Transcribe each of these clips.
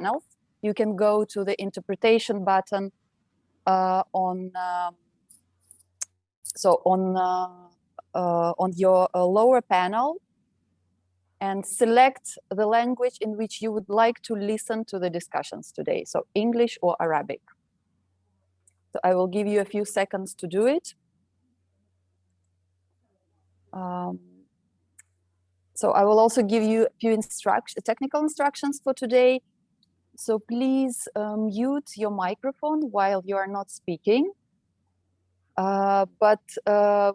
channels. You can go to the interpretation button on your lower panel and select the language in which you would like to listen to the discussions today, so English or Arabic. So I will give you a few seconds to do it. So I will also give you a few technical instructions for today. So please mute your microphone while you are not speaking. But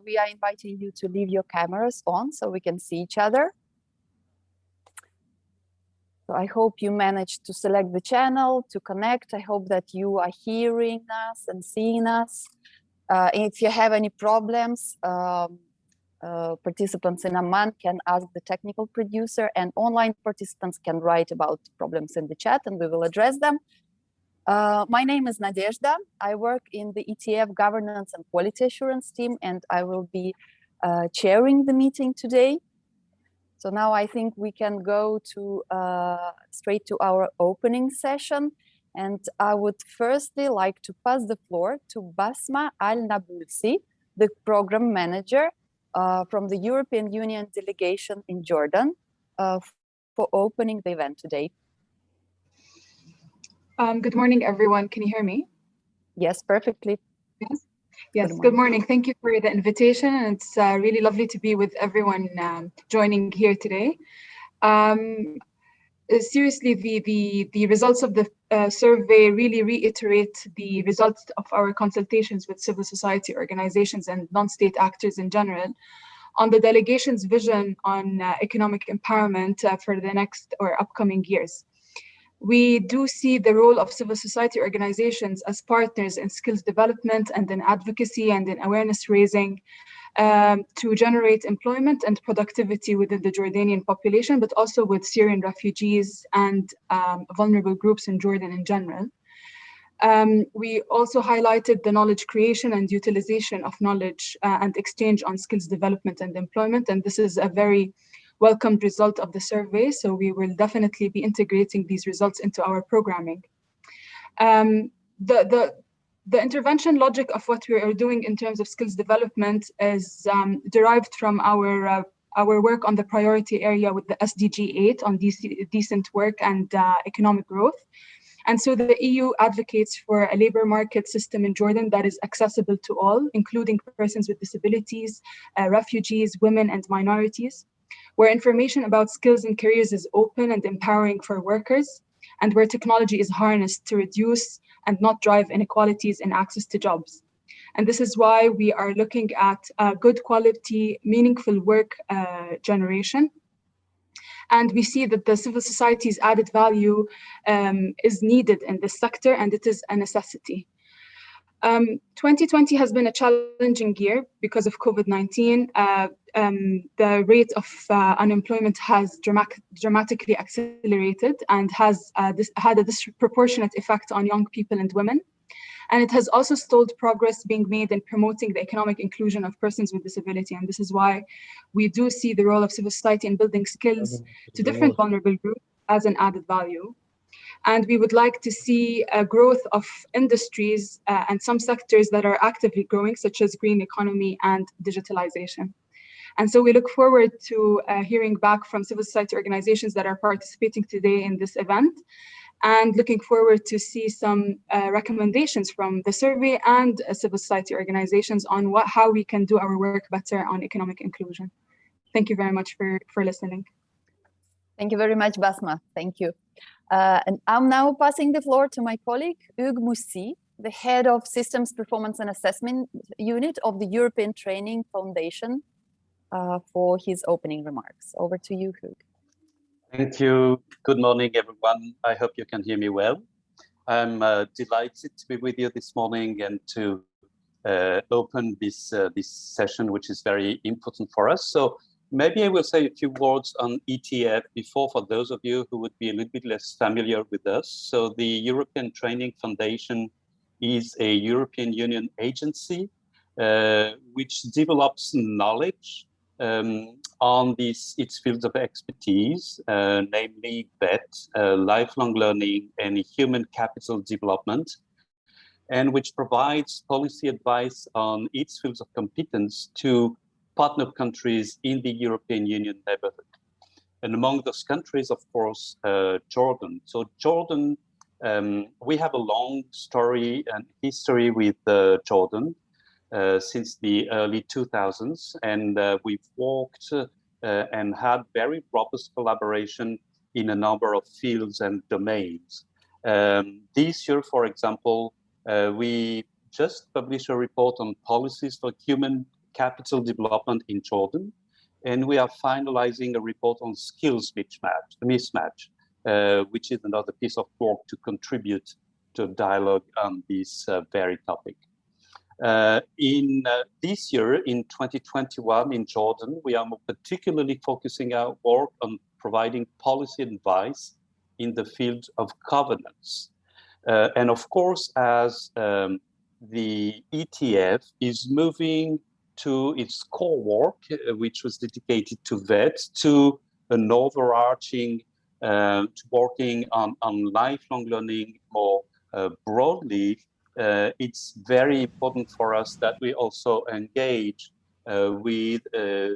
we are inviting you to leave your cameras on so we can see each other. So I hope you managed to select the channel to connect. I hope that you are hearing us and seeing us. If you have any problems, participants in Amman can ask the technical producer, and online participants can write about problems in the chat and we will address them. My name is Nadezhda. I work in the ETF governance and quality assurance team, and I will be chairing the meeting today. So now I think we can go to straight to our opening session. And I would firstly like to pass the floor to Basma Al-Nabulsi, the program manager from the European Union delegation in Jordan, for opening the event today. Good morning, everyone. Can you hear me? Yes, perfectly. Yes. Yes, good morning. Thank you for the invitation. It's really lovely to be with everyone joining here today. Seriously, the results of the survey really reiterate the results of our consultations with civil society organizations and non-state actors in general on the delegation's vision on economic empowerment for the next or upcoming years. We do see the role of civil society organizations as partners in skills development and in advocacy and in awareness raising to generate employment and productivity within the Jordanian population, but also with Syrian refugees and vulnerable groups in Jordan in general. We also highlighted the knowledge creation and utilization of knowledge and exchange on skills development and employment, and this is a very welcomed result of the survey, so we will definitely be integrating these results into our programming. The intervention logic of what we are doing in terms of skills development is derived from our work on the priority area with the SDG 8 on decent work and economic growth. And so the EU advocates for a labor market system in Jordan that is accessible to all, including persons with disabilities, refugees, women, and minorities, where information about skills and careers is open and empowering for workers, and where technology is harnessed to reduce and not drive inequalities in access to jobs. And this is why we are looking at good quality, meaningful work generation. And we see that the civil society's added value is needed in this sector, and it is a necessity. 2020 has been a challenging year because of COVID-19. The rate of unemployment has dramatically accelerated and has had a disproportionate effect on young people and women. And it has also stalled progress being made in promoting the economic inclusion of persons with disability. And this is why we do see the role of civil society in building skills to different vulnerable groups as an added value. And we would like to see a growth of industries and some sectors that are actively growing, such as green economy and digitalization. And so we look forward to hearing back from civil society organizations that are participating today in this event, and looking forward to see some recommendations from the survey and civil society organizations on how we can do our work better on economic inclusion. Thank you very much for listening. Thank you very much, Basma. Thank you. And I'm now passing the floor to my colleague, Hugues Moussi, the head of Systems Performance and Assessment Unit of the European Training Foundation, for his opening remarks. Over to you, Hugues. Thank you. Good morning, everyone. I hope you can hear me well. I'm delighted to be with you this morning and to open this session, which is very important for us. So maybe I will say a few words on ETF before, for those of you who would be a little bit less familiar with us. So the European Training Foundation is a European Union agency which develops knowledge on its fields of expertise, namely VET, lifelong learning and human capital development, and which provides policy advice on its fields of competence to partner countries in the European Union neighborhood. And among those countries, of course, Jordan. So Jordan, we have a long story and history with Jordan since the early 2000s, and we've worked and had very robust collaboration in a number of fields and domains. This year, for example, we just published a report on policies for human capital development in Jordan, and we are finalizing a report on skills mismatch, which is another piece of work to contribute to a dialogue on this very topic. In this year, in 2021, in Jordan, we are particularly focusing our work on providing policy advice in the field of governance. And of course, as the ETF is moving to its core work, which was dedicated to VET, to an overarching, to working on lifelong learning more broadly, it's very important for us that we also engage with a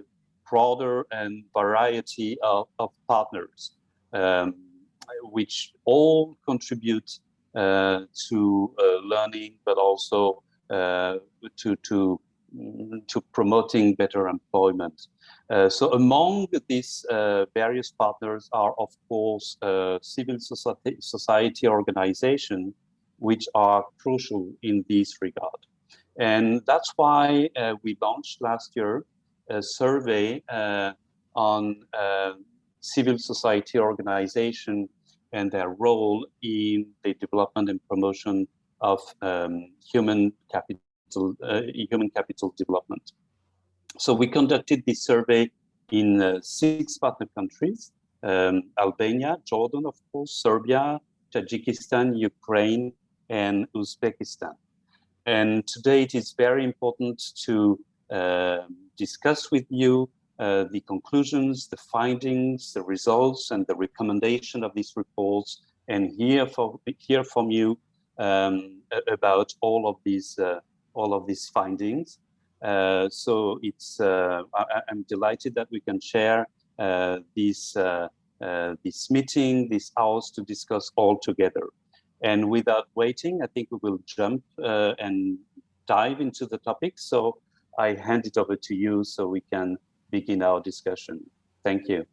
broader and variety of partners, which all contribute to learning, but also to promoting better employment. So among these various partners are, of course, civil society organizations, which are crucial in this regard. And that's why we launched last year a survey on civil society organization and their role in the development and promotion of human capital development. So we conducted this survey in 6 partner countries: Albania, Jordan, of course, Serbia, Tajikistan, Ukraine, and Uzbekistan. And today it is very important to discuss with you the conclusions, the findings, the results, and the recommendation of these reports, and hear from you about all of these findings. So it's I'm delighted that we can share this meeting, these hours to discuss all together. And without waiting, I think we will jump and dive into the topic. So I hand it over to you so we can begin our discussion. Thank you.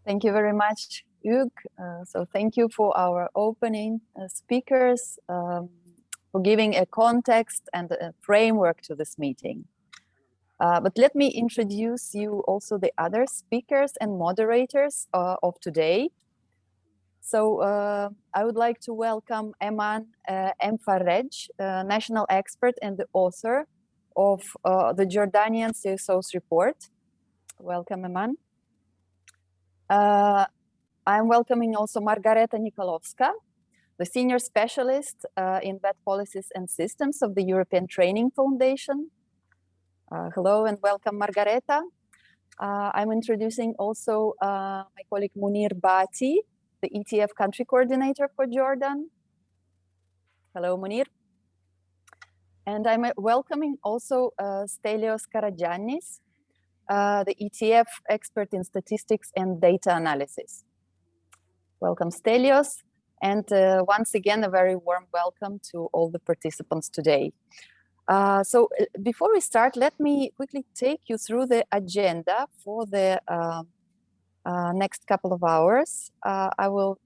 Thank you very much, Hugues. So thank you for our opening speakers, for giving a context and a framework to this meeting. But let me introduce you also the other speakers and moderators of today. So I would like to welcome Eman Mfarrej, national expert and the author of the Jordanian CSOs report. Welcome, Eman. I'm welcoming also Margareta Nikolovska, the senior specialist in VET policies and systems of the European Training Foundation. Hello and welcome, Margareta. I'm introducing also my colleague Munir Bati, the ETF country coordinator for Jordan. Hello, Munir. And I'm welcoming also Stelios Karagiannis, the ETF expert in statistics and data analysis. Welcome, Stelios. And once again, a very warm welcome to all the participants today. So before we start, let me quickly take you through the agenda for the next couple of hours. I will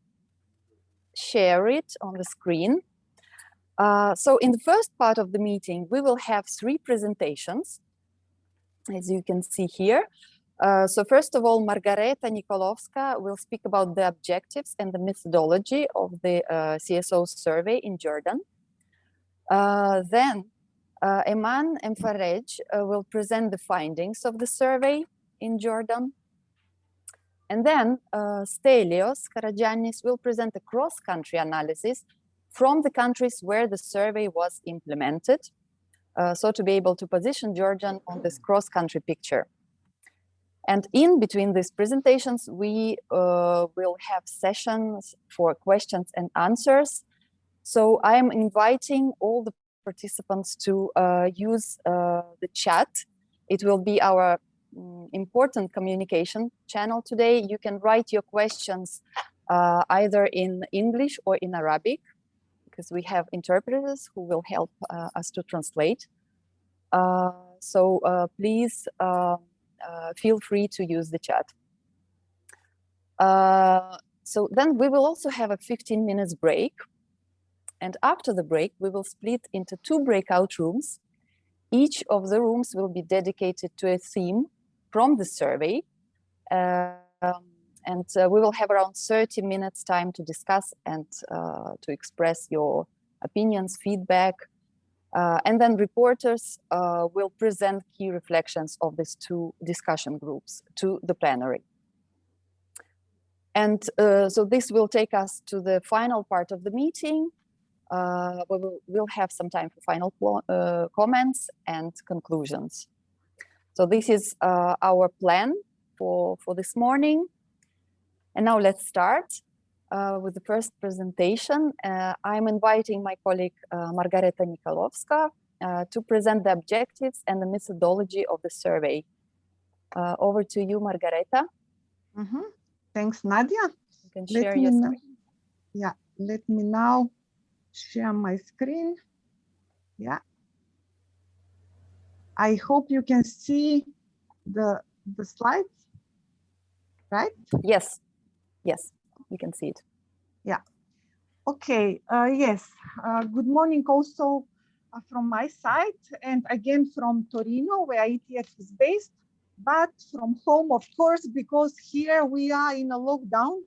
share it on the screen. So in the first part of the meeting, we will have 3 presentations, as you can see here. So first of all, Margareta Nikolovska will speak about the objectives and the methodology of the CSO survey in Jordan. Then Eman Mfarrej will present the findings of the survey in Jordan. And then Stelios Karagiannis will present a cross-country analysis from the countries where the survey was implemented, so to be able to position Jordan on this cross-country picture. And in between these presentations, we will have sessions for questions and answers. So I am inviting all the participants to use the chat. It will be our important communication channel today. You can write your questions either in English or in Arabic, because we have interpreters who will help us to translate. So please feel free to use the chat. So then we will also have a 15 minutes break. And after the break, we will split into 2 breakout rooms. Each of the rooms will be dedicated to a theme from the survey. And we will have around 30 minutes time to discuss and to express your opinions, feedback. And then reporters will present key reflections of these 2 discussion groups to the plenary. And so this will take us to the final part of the meeting. We'll have some time for final comments and conclusions. So this is our plan for this morning. And now let's start with the first presentation. I'm inviting my colleague Margareta Nikolovska to present the objectives and the methodology of the survey. Over to you, Margareta. Mm-hmm. Thanks, Nadia. You can share your screen. Yeah, let me now share my screen. Yeah. I hope you can see the slides, right? Yes, yes, you can see it. Yeah. Okay, yes. Good morning also from my side, and again from Torino, where ETF is based, but from home, of course, because here we are in a lockdown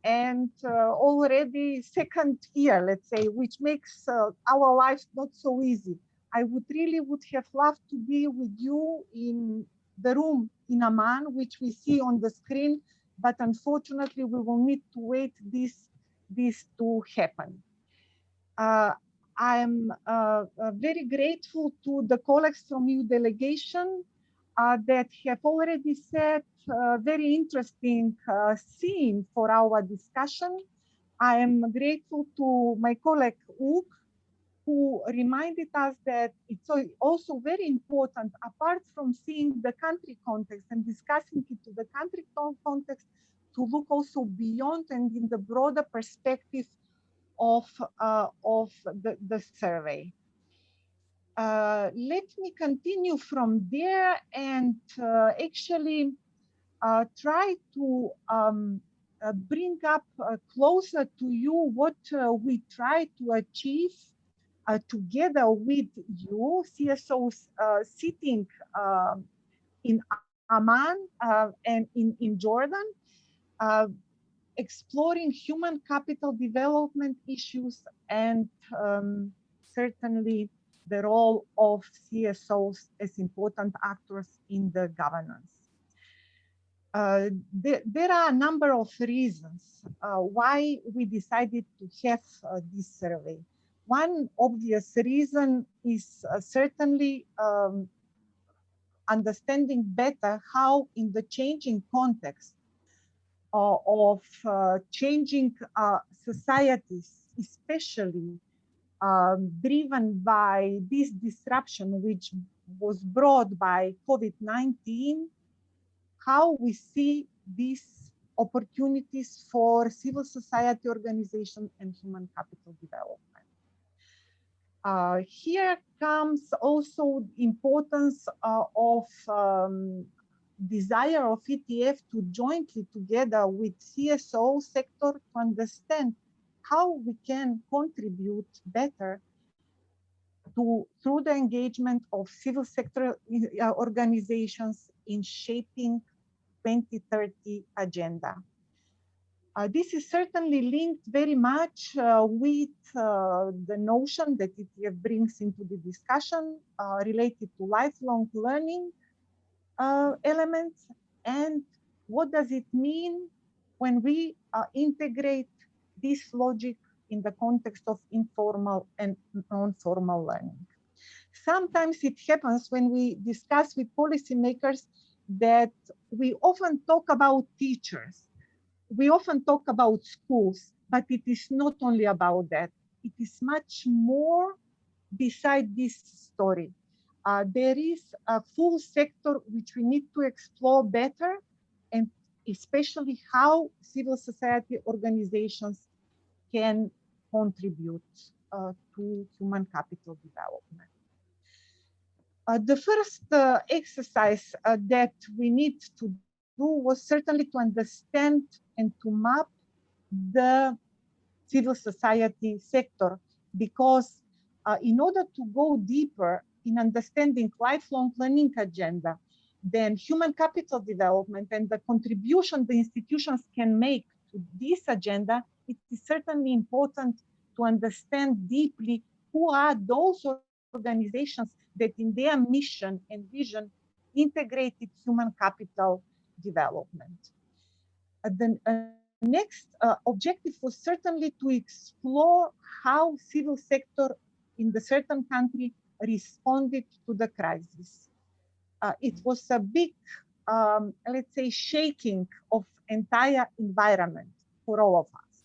and already second year, let's say, which makes our lives not so easy. I would have loved to be with you in the room in Amman, which we see on the screen, but unfortunately we will need to wait this to happen. I'm very grateful to the colleagues from EU delegation that have already set a very interesting scene for our discussion. I am grateful to my colleague Ug, who reminded us that it's also very important, apart from seeing the country context and discussing it to the country context, to look also beyond and in the broader perspective of the survey. Let me continue from there and actually try to bring up closer to you what we try to achieve together with you, CSOs sitting in Amman and in Jordan, exploring human capital development issues and certainly the role of CSOs as important actors in the governance. There are a number of reasons why we decided to have this survey. One obvious reason is certainly understanding better how in the changing context of changing societies, especially driven by this disruption which was brought by COVID-19, how we see these opportunities for civil society organization and human capital development. Here comes also importance of desire of ETF to jointly together with CSO sector to understand how we can contribute better through the engagement of civil sector organizations in shaping 2030 agenda. This is certainly linked very much with the notion that ETF brings into the discussion related to lifelong learning elements, and what does it mean when we integrate this logic in the context of informal and non-formal learning. Sometimes it happens when we discuss with policymakers that we often talk about teachers, we often talk about schools, but it is not only about that. It is much more beside this story. There is a full sector which we need to explore better, and especially how civil society organizations can contribute to human capital development. The first exercise that we need to do was certainly to understand and to map the civil society sector, because in order to go deeper in understanding lifelong learning agenda, then human capital development and the contribution the institutions can make to this agenda, it is certainly important to understand deeply who are those organizations that in their mission and vision integrated human capital development. The next objective was certainly to explore how civil sector in the certain country responded to the crisis. It was a big, let's say, shaking of entire environment for all of us.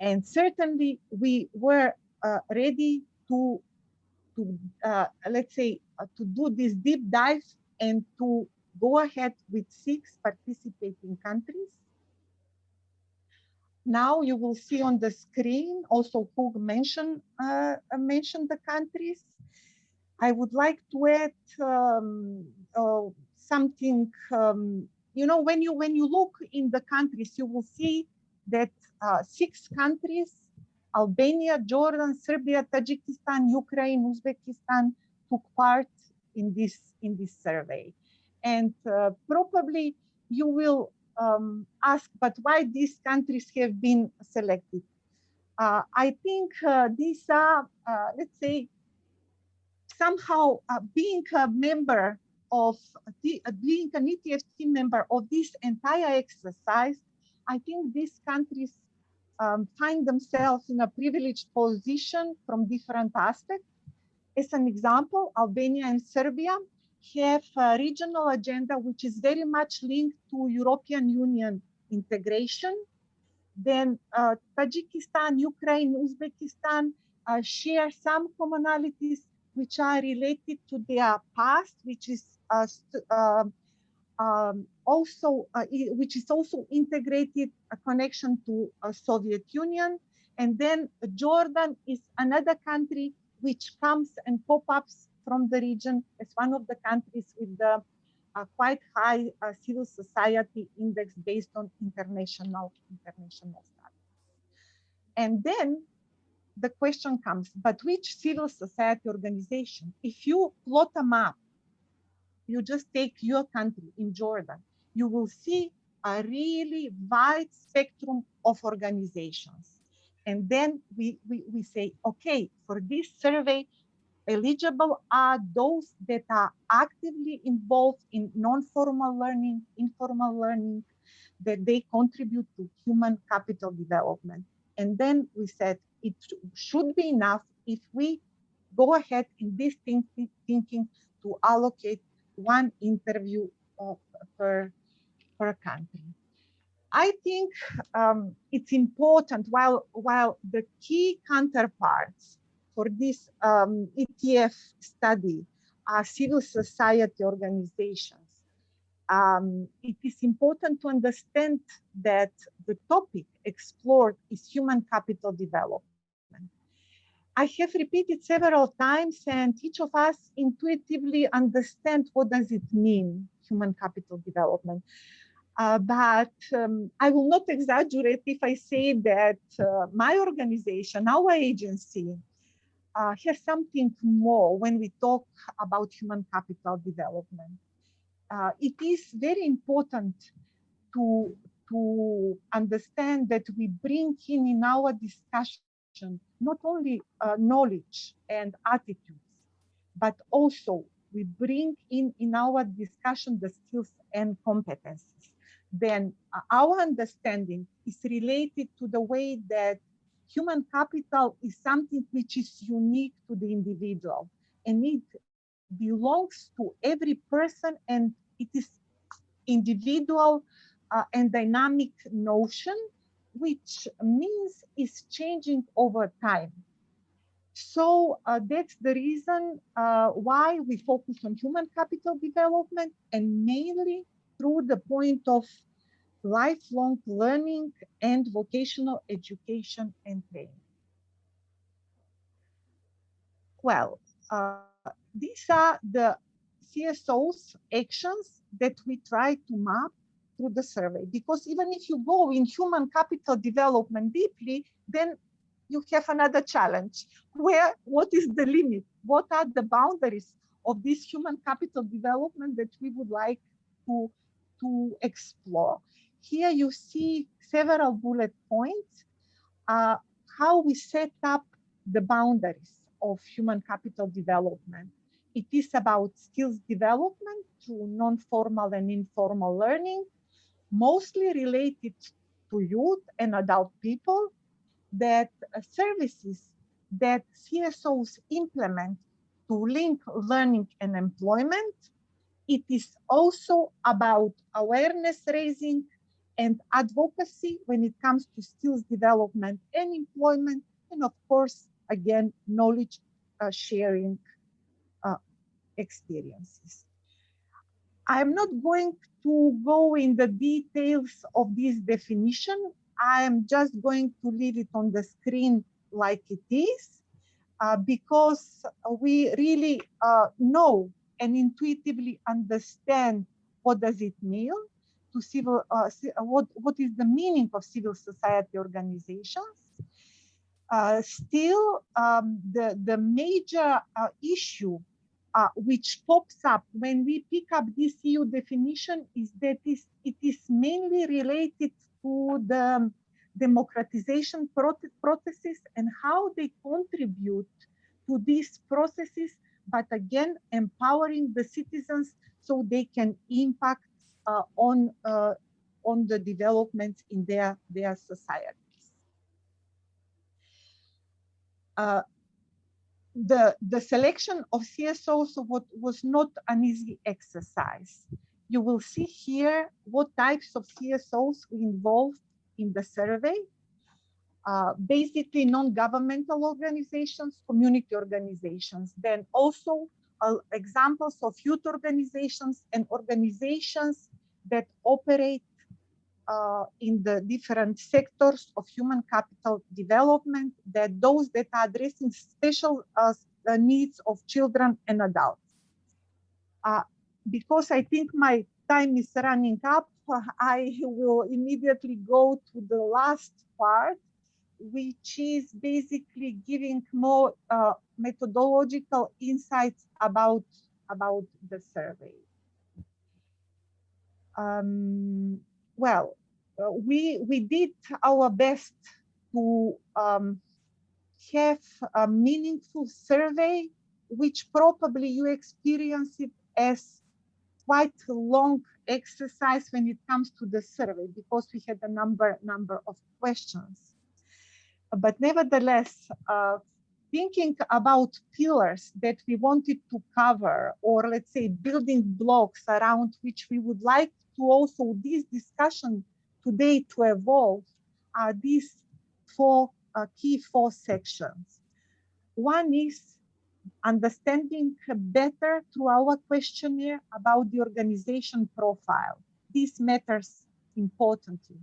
And certainly we were ready to let's say, to do this deep dive and to go ahead with 6 participating countries. Now you will see on the screen also who mentioned the countries. I would like to add something. You know, when you look in the countries, you will see that 6 countries: Albania, Jordan, Serbia, Tajikistan, Ukraine, Uzbekistan took part in this survey. And probably you will ask, but why these countries have been selected? I think these are, let's say, somehow being a member of, being an ETF team member of this entire exercise, I think these countries find themselves in a privileged position from different aspects. As an example, Albania and Serbia have a regional agenda which is very much linked to European Union integration. Then Tajikistan, Ukraine, Uzbekistan share some commonalities which are related to their past, which is which is also integrated a connection to Soviet Union. And then Jordan is another country which comes and pop-ups from the region as one of the countries with the quite high civil society index based on international studies. And then the question comes, but which civil society organization? If you plot a map, you just take your country in Jordan, you will see a really wide spectrum of organizations. And then we say, okay, for this survey, eligible are those that are actively involved in non-formal learning, informal learning, that they contribute to human capital development. And then we said it should be enough if we go ahead in this thinking to allocate 1 interview per country. I think it's important, while the key counterparts for this ETF study are civil society organizations, it is important to understand that the topic explored is human capital development. I have repeated several times, and each of us intuitively understand what does it mean, human capital development. But I will not exaggerate if I say that my organization, our agency, has something more when we talk about human capital development. It is very important to understand that we bring in our discussion not only knowledge and attitudes, but also we bring in our discussion the skills and competencies. Then our understanding is related to the way that human capital is something which is unique to the individual, and it belongs to every person and It is individual and dynamic notion, which means is changing over time. So that's the reason why we focus on human capital development, and mainly through the point of lifelong learning and vocational education and training. Well, these are the CSOs actions that we try to map through the survey, because even if you go in human capital development deeply, then you have another challenge where what is the limit? What are the boundaries of this human capital development that we would like to explore? Here you see several bullet points, how we set up the boundaries of human capital development. It is about skills development through non-formal and informal learning, mostly related to youth and adult people, that services that CSOs implement to link learning and employment. It is also about awareness raising and advocacy when it comes to skills development and employment, and of course, again, knowledge sharing experiences. I'm not going to go in the details of this definition. I am just going to leave it on the screen like it is, because we really know and intuitively understand what does it mean to civil, what is the meaning of civil society organizations. Still, the major issue which pops up when we pick up this EU definition is that it is mainly related to the democratization processes and how they contribute to these processes, but again, empowering the citizens so they can impact on the developments in their societies. The selection of CSOs was not an easy exercise. You will see here what types of CSOs we involved in the survey. Basically non-governmental organizations, community organizations, then also examples of youth organizations and organizations that operate in the different sectors of human capital development, that those that are addressing special needs of children and adults. Because I think my time is running up, I will immediately go to the last part, which is basically giving more methodological insights about the survey. Well, we did our best to have a meaningful survey, which probably you experience it as quite a long exercise when it comes to the survey, because we had a number of questions. But nevertheless, thinking about pillars that we wanted to cover, or let's say building blocks around which we would like to also this discussion today to evolve, are these key four sections. One is understanding better through our questionnaire about the organization profile. This matters importantly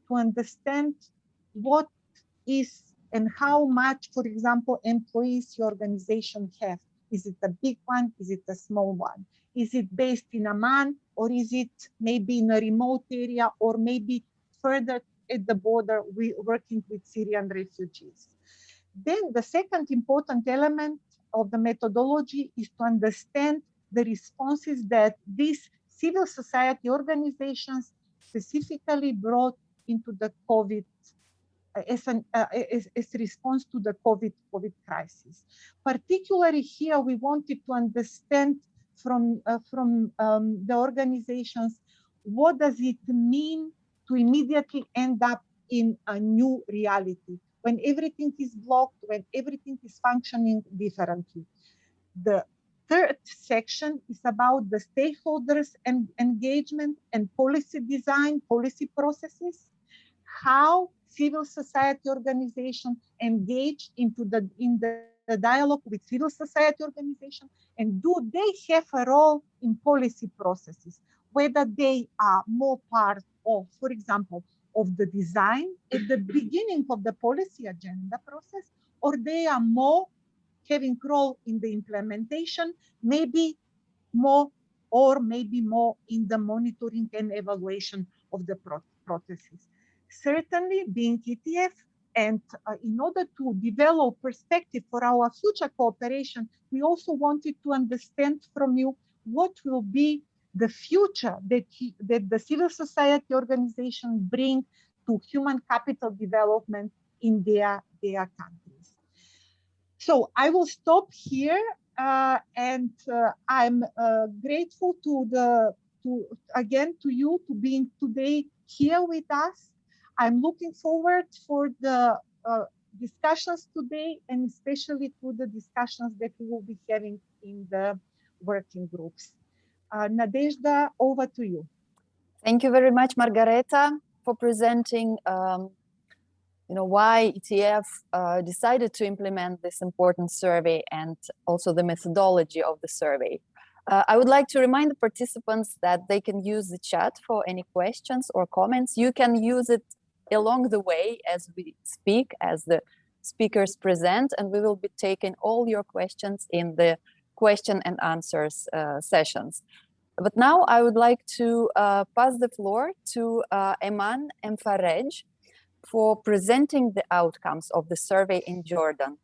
to understand what is and how much, for example, employees your organization have. Is it a big one? Is it a small one? Is it based in Amman, or is it maybe in a remote area, or maybe further at the border working with Syrian refugees? Then the second important element of the methodology is to understand the responses that these civil society organizations specifically brought into the COVID as response to the COVID crisis. Particularly here, we wanted to understand from the organizations, what does it mean to immediately end up in a new reality, when everything is blocked, when everything is functioning differently. The Third section is about the stakeholders and engagement and policy design, policy processes, how civil society organizations engage in the dialogue with civil society organizations, and do they have a role in policy processes, whether they are more part of, for example, of the design at the beginning of the policy agenda process, or they are more having role in the implementation, maybe more in the monitoring and evaluation of the processes. Certainly, being ETF, and in order to develop perspective for our future cooperation, we also wanted to understand from you what will be the future that the civil society organization bring to human capital development in their countries. So I will stop here, and I'm grateful to you to being today here with us. I'm looking forward for the discussions today, and especially to the discussions that we will be having in the working groups. Nadezhda, over to you. Thank you very much, Margareta, for presenting why ETF decided to implement this important survey and also the methodology of the survey. I would like to remind the participants that they can use the chat for any questions or comments. You can use it along the way as we speak, as the speakers present, and we will be taking all your questions in the question and answers sessions. But now I would like to pass the floor to Eman Mfarej for presenting the outcomes of the survey in Jordan.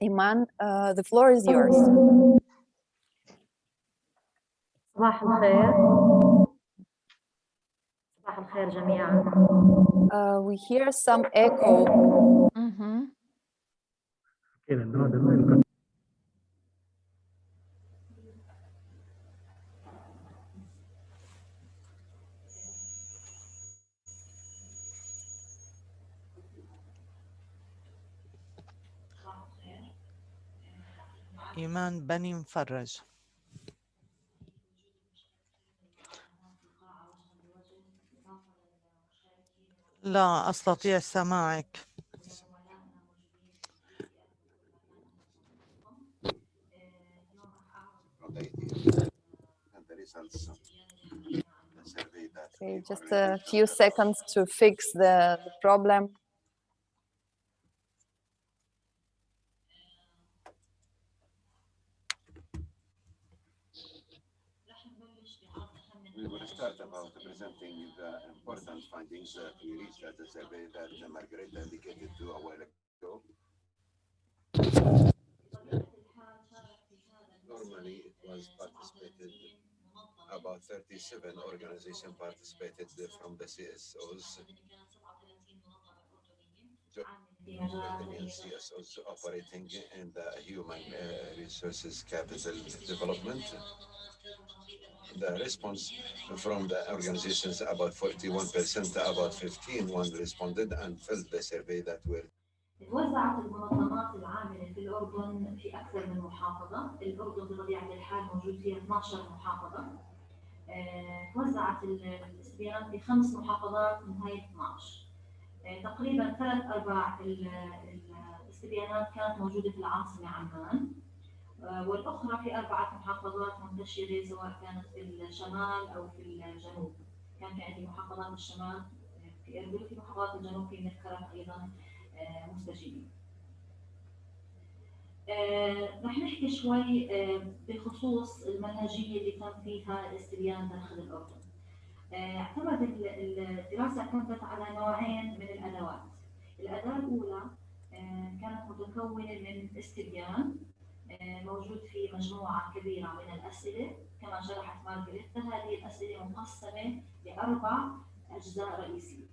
Iman, the floor is yours. صباح الخير. صباح الخير جميعا. We hear some echo. إيمان بني مفرج. لا أستطيع سماعك. Okay, just a few seconds to fix the problem. We will start about presenting the important findings that we reached at the survey that Margareta indicated to a while ago. Normally, it was participated, about 37 organizations participated from the CSOs. Jordanian CSOs operating in the human resources capital development. The response from the organizations, about 41%, about 15 responded and filled the survey that were. توزعت المنظمات العاملة في الأردن في أكثر من محافظة، الأردن بطبيعة الحال موجود فيها 12 محافظة. توزعت الاستبيانات في 5 محافظات من هاي 12. تقريبا 3/4 الاستبيانات كانت موجودة في العاصمة عمان، والأخرى في 4 محافظات منتشرة سواء كانت في الشمال أو في الجنوب. كان في عندي محافظات الشمال في إربد، وفي محافظات الجنوب في مذكرات أيضا مستجيبين. رح نحكي شوي بخصوص المنهجية اللي تم فيها الاستبيان داخل الأردن. اعتمد الدراسة اعتمدت على نوعين من الأدوات. الأداة الأولى كانت متكونة من استبيان موجود في مجموعة كبيرة من الأسئلة كما شرحت مارغريتا. هذه الأسئلة مقسمة ل4 أجزاء رئيسية.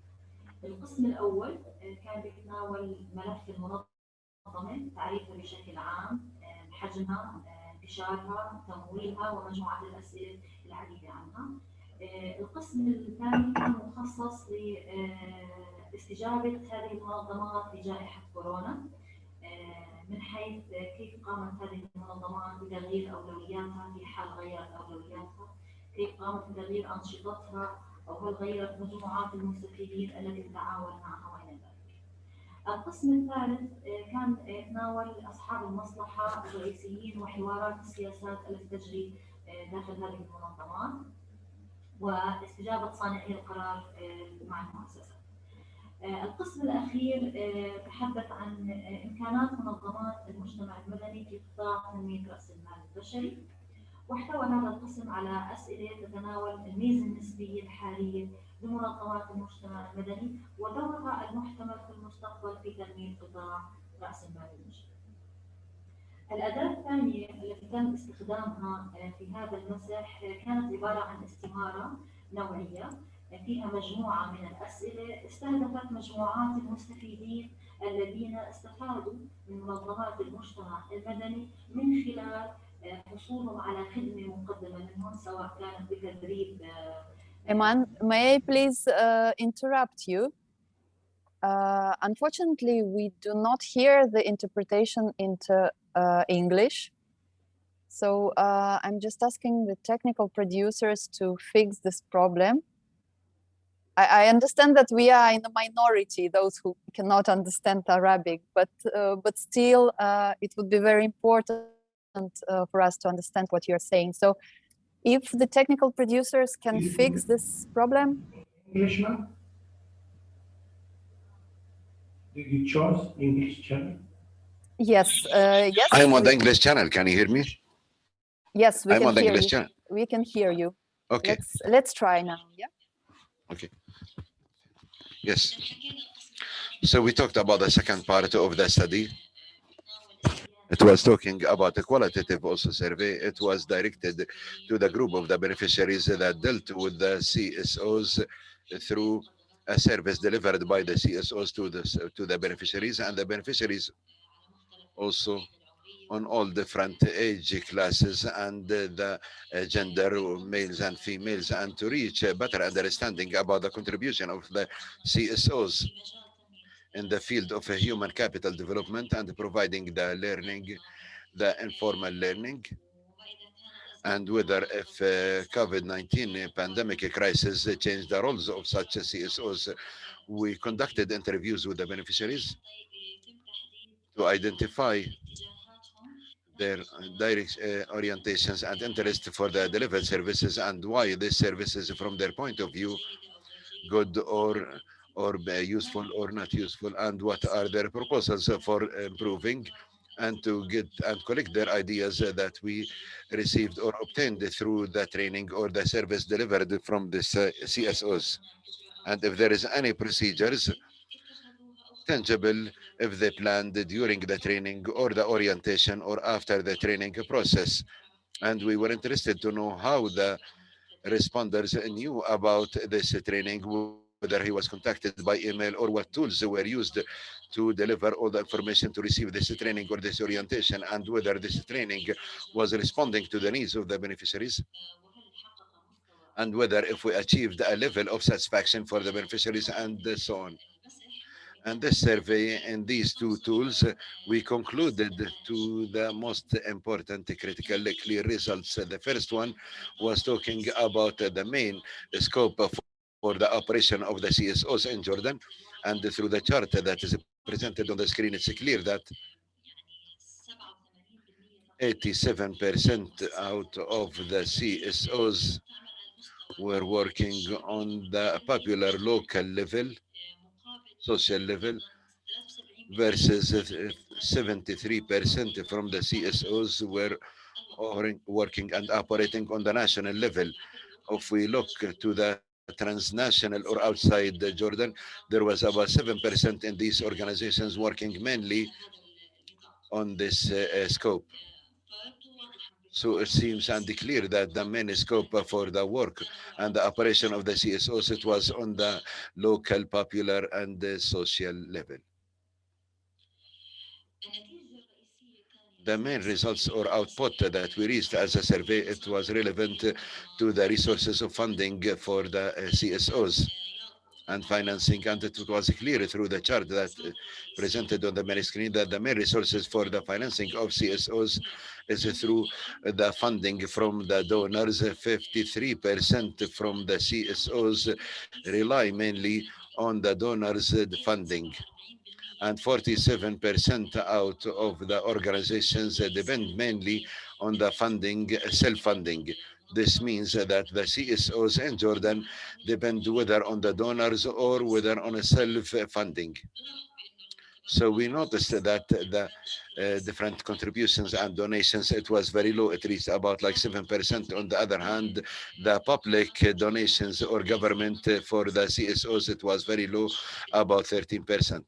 القسم الأول كان بيتناول ملف المنظمة، تعريفها بشكل عام، حجمها، انتشارها، تمويلها، ومجموعة الأسئلة العديدة عنها. القسم الثاني كان مخصص لاستجابة هذه المنظمات لجائحة كورونا، من حيث كيف قامت هذه المنظمات بتغيير أولوياتها في حال غيرت أولوياتها، كيف قامت بتغيير أنشطتها، أو هل غيرت مجموعات المستفيدين التي تتعاون معها وإلى ذلك. القسم الثالث كان يتناول أصحاب المصلحة الرئيسيين وحوارات السياسات التي تجري داخل هذه المنظمات واستجابة صانعي القرار مع المؤسسة. القسم الأخير تحدث عن إمكانات منظمات المجتمع المدني في قطاع تنمية رأس المال البشري، واحتوى هذا القسم على أسئلة تتناول الميزة النسبية الحالية لمنظمات المجتمع المدني ودورها المحتمل في المستقبل في تنمية قطاع رأس المال البشري. الأداة الثانية التي تم استخدامها في هذا المسح كانت عبارة عن استمارة نوعية فيها مجموعة من الأسئلة استهدفت مجموعات المستفيدين الذين استفادوا من منظمات المجتمع المدني من خلال حصولهم على خدمة مقدمة منهم سواء كانت بتدريب. Iman, may I please interrupt you? Unfortunately, we do not hear the interpretation into English. So I'm just asking the technical producers to fix this problem. I understand that we are in the minority, those who cannot understand Arabic, but still it would be very important for us to understand what you're saying. So if the technical producers can fix this problem. Englishman? Did you choose English channel? Yes, yes. I'm on the English channel. Can you hear me? Yes, we I'm can on the hear English you. channel. We can hear you. Okay. Let's try now. Yeah. Okay. Yes. So we talked about the second part of the study. It was talking about a qualitative also survey. It was directed to the group of the beneficiaries that dealt with the CSOs through a service delivered by the CSOs to the beneficiaries, and the beneficiaries also on all different age classes and the gender, males and females, and to reach a better understanding about the contribution of the CSOs in the field of human capital development and providing the learning, the informal learning, and whether if COVID-19 pandemic crisis changed the roles of such CSOs. We conducted interviews with the beneficiaries to identify their direct orientations and interest for the delivered services and why these services from their point of view good or useful or not useful, and what are their proposals for improving, and to get and collect their ideas that we received or obtained through the training or the service delivered from the CSOs, and if there is any procedures tangible if they planned during the training or the orientation or after the training process. And we were interested to know how the responders knew about this training, whether he was contacted by email or what tools were used to deliver all the information to receive this training or this orientation, and whether this training was responding to the needs of the beneficiaries, and whether if we achieved a level of satisfaction for the beneficiaries, and so on. And this survey and these two tools, we concluded to the most important critical clear results. The first one was talking about the main scope for the operation of the CSOs in Jordan. And through the chart that is presented on the screen, it's clear that 87% out of the CSOs were working on the popular local level, social level, versus 73% from the CSOs were working and operating on the national level. If we look to the transnational or outside Jordan, there was about 7% in these organizations working mainly on this scope. So it seems and clear that the main scope for the work and the operation of the CSOs, it was on the local, popular, and social level. The main results or output that we reached as a survey, it was relevant to the resources of funding for the CSOs. and financing, and it was clear through the chart that presented on the main screen that the main resources for the financing of CSOs is through the funding from the donors. 53% from the CSOs rely mainly on the donors' funding, and 47% out of the organizations depend mainly on the funding, self-funding. This means that the CSOs in Jordan depend whether on the donors or whether on a self-funding. So we noticed that the different contributions and donations, it was very low. It reached about like 7%. On the other hand, the public donations or government for the CSOs, it was very low, about 13%.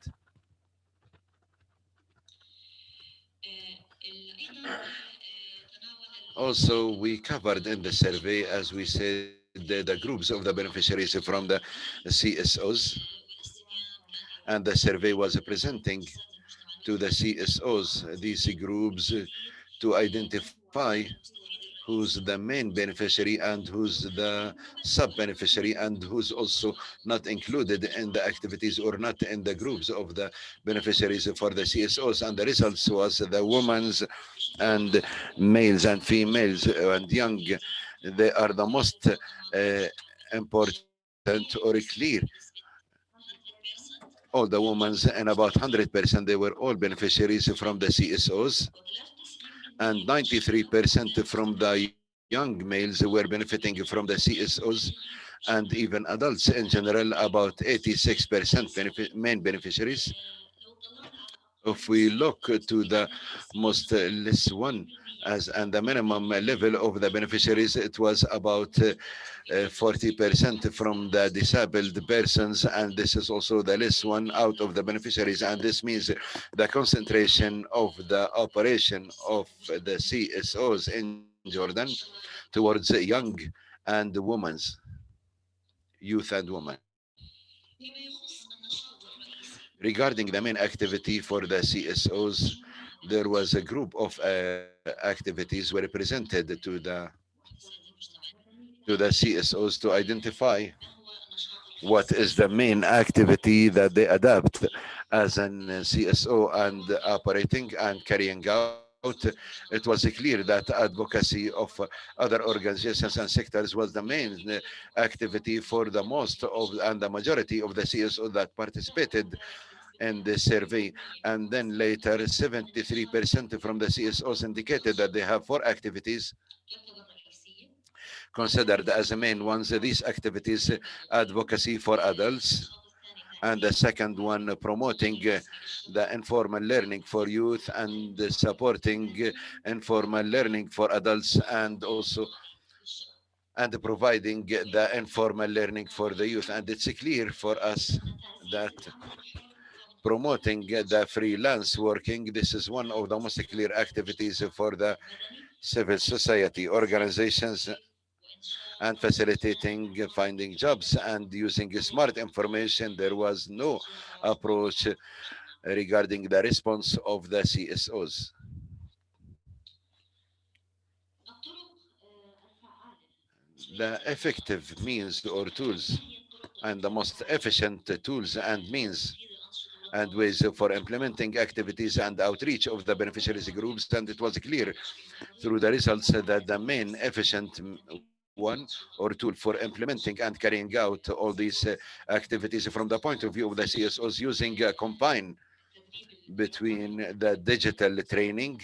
Also, we covered in the survey, as we said, the groups of the beneficiaries from the CSOs, and the survey was presenting to the CSOs these groups to identify who's the main beneficiary and who's the sub-beneficiary and who's also not included in the activities or not in the groups of the beneficiaries for the CSOs. And the results was the women's and males and females and young, they are the most important or clear. All the women and about 100%, they were all beneficiaries from the CSOs, and 93% from the young males were benefiting from the CSOs, and even adults in general, about 86% main beneficiaries. If we look to the most less one as and the minimum level of the beneficiaries, it was about 40% from the disabled persons, and this is also the less one out of the beneficiaries, and this means the concentration of the operation of the CSOs in Jordan towards young and women's youth and women. Regarding the main activity for the CSOs, there was a group of activities were presented to the CSOs to identify what is the main activity that they adapt as an CSO and operating and carrying out. It was clear that advocacy of other organizations and sectors was the main activity for the most of and the majority of the CSO that participated in the survey. And then later, 73% from the CSOs indicated that they have 4 activities considered as the main ones. These activities, advocacy for adults, and the second one, promoting the informal learning for youth and supporting informal learning for adults, and also and providing the informal learning for the youth. And it's clear for us that promoting the freelance working, this is one of the most clear activities for the civil society organizations, and facilitating finding jobs and using smart information. There was no approach regarding the response of the CSOs. The effective means or tools and the most efficient tools and means and ways for implementing activities and outreach of the beneficiaries groups. And it was clear through the results that the main efficient one or tool for implementing and carrying out all these activities from the point of view of the CSOs, using a combine between the digital training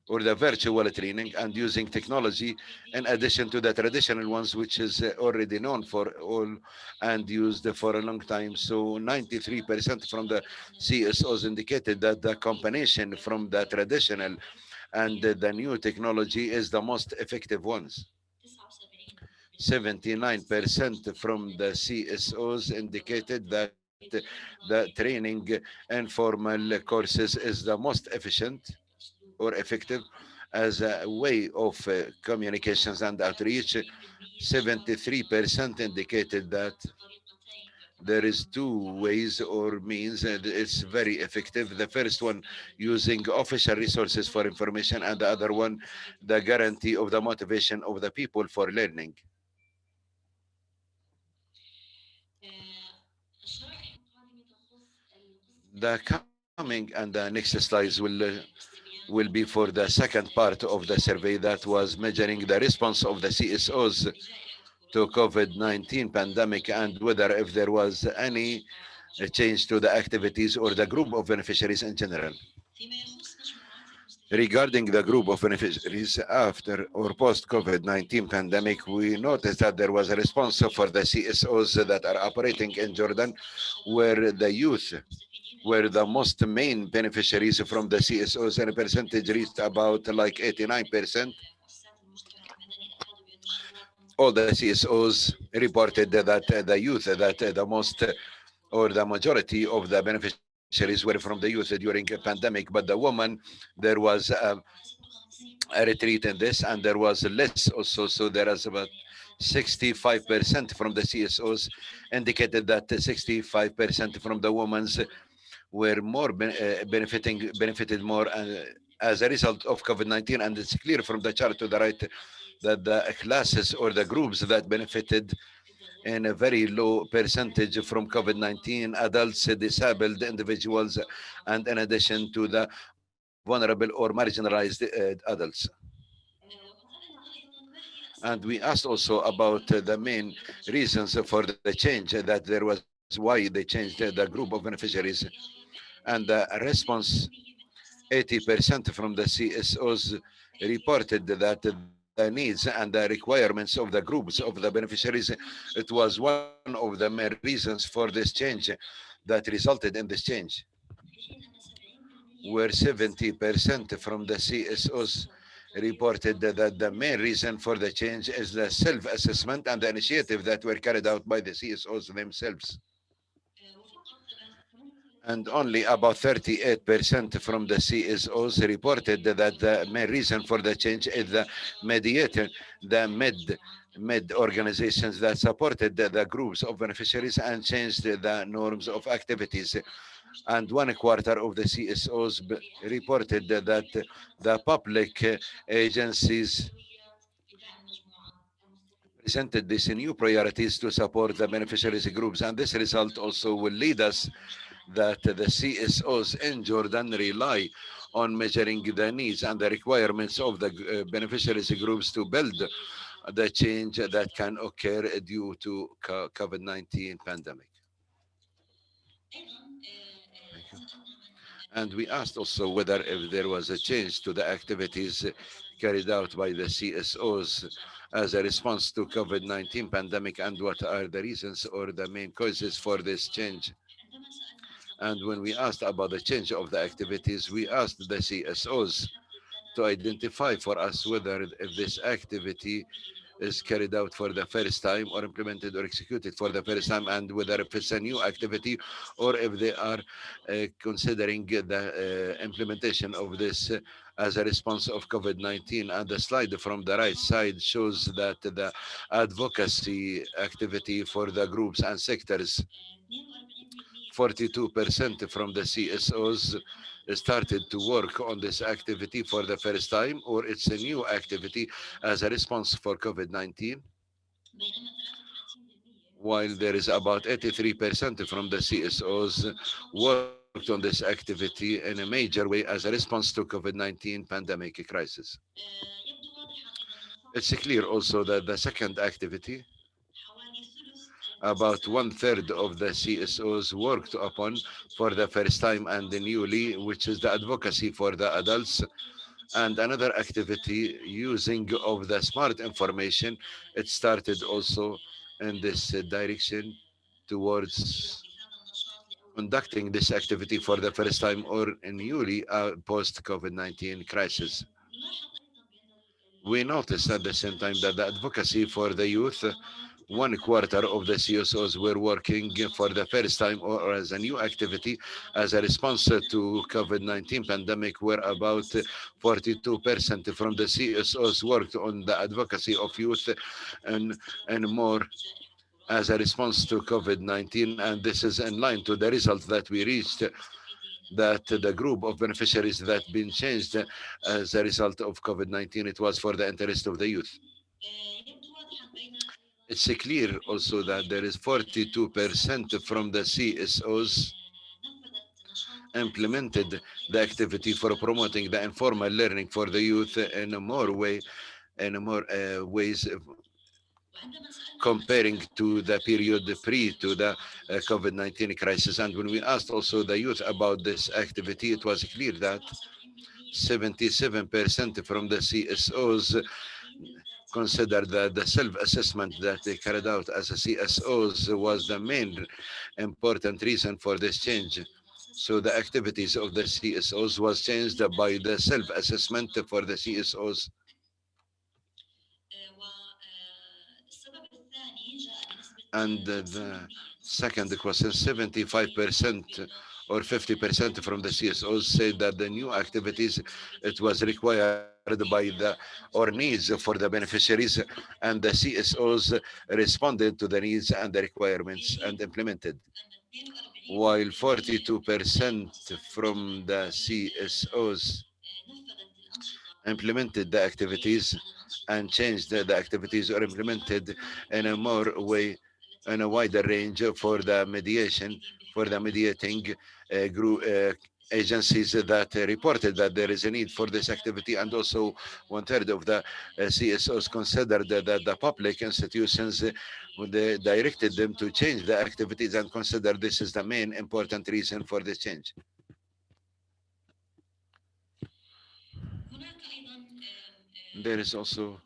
or the virtual training and using technology in addition to the traditional ones, which is already known for all and used for a long time. So 93% from the CSOs indicated that the combination from the traditional and the new technology is the most effective ones. 79% from the CSOs indicated that the training informal courses is the most efficient or effective as a way of communications and outreach. 73% indicated that there is 2 ways or means, and it's very effective. The first one, using official resources for information, and the other one, the guarantee of the motivation of the people for learning. The coming and the next slides will be for the second part of the survey that was measuring the response of the CSOs to COVID-19 pandemic and whether if there was any change to the activities or the group of beneficiaries in general. Regarding the group of beneficiaries after or post-COVID-19 pandemic, we noticed that there was a response for the CSOs that are operating in Jordan, where the youth were the most main beneficiaries from the CSOs, and a percentage reached about like 89%. All the CSOs reported that the youth, that the most or the majority of the beneficiaries were from the youth during a pandemic, but the woman, there was a retreat in this, and there was less also. So there is about 65% from the CSOs indicated that 65% from the women's were more benefited more as a result of COVID-19. And it's clear from the chart to the right that the classes or the groups that benefited in a very low percentage from COVID-19, adults, disabled individuals, and in addition to the vulnerable or marginalized adults. And we asked also about the main reasons for the change, that there was why they changed the group of beneficiaries. And the response, 80% from the CSOs reported that the needs and the requirements of the groups of the beneficiaries, it was one of the main reasons for this change that resulted in this change. Where 70% from the CSOs reported that the main reason for the change is the self-assessment and the initiative that were carried out by the CSOs themselves. And only about 38% from the CSOs reported that the main reason for the change is the mediator, the mid organizations that supported the groups of beneficiaries and changed the norms of activities. And 1/4 of the CSOs reported that the public agencies presented these new priorities to support the beneficiaries groups. And this result also will lead us that the CSOs in Jordan rely on measuring the needs and the requirements of the beneficiaries groups to build the change that can occur due to COVID-19 pandemic. And we asked also whether if there was a change to the activities carried out by the CSOs as a response to COVID-19 pandemic, and what are the reasons or the main causes for this change. And when we asked about the change of the activities, we asked the CSOs to identify for us whether if this activity is carried out for the first time or implemented or executed for the first time, and whether if it's a new activity or if they are considering the implementation of this as a response of COVID-19. And the slide from the right side shows that the advocacy activity for the groups and sectors, 42% from the CSOs started to work on this activity for the first time, or it's a new activity as a response for COVID-19, while there is about 83% from the CSOs worked on this activity in a major way as a response to COVID-19 pandemic crisis. It's clear also that the second activity, about 1/3 of the CSOs worked upon for the first time and newly, which is the advocacy for the adults. And another activity using of the smart information, it started also in this direction towards conducting this activity for the first time or newly post-COVID-19 crisis. We noticed at the same time that the advocacy for the youth, 1/4 of the CSOs were working for the first time or as a new activity as a response to COVID-19 pandemic, where about 42% from the CSOs worked on the advocacy of youth and more as a response to COVID-19. And this is in line to the result that we reached, that the group of beneficiaries that been changed as a result of COVID-19, it was for the interest of the youth. It's clear also that there is 42% from the CSOs implemented the activity for promoting the informal learning for the youth in a more way, in a more ways comparing to the period pre to the COVID-19 crisis. And when we asked also the youth about this activity, it was clear that 77% from the CSOs consider that the self-assessment that they carried out as a CSOs was the main important reason for this change. So the activities of the CSOs was changed by the self-assessment for the CSOs. And the second question, 75% or 50% from the CSOs said that the new activities, it was required by the or needs for the beneficiaries, and the CSOs responded to the needs and the requirements and implemented. While 42% from the CSOs implemented the activities and changed the activities or implemented in a more way, in a wider range for the mediation, for the mediating group agencies that reported that there is a need for this activity, and also 1/3 of the CSOs considered that the public institutions they directed them to change the activities and consider this is the main important reason for this change. There is also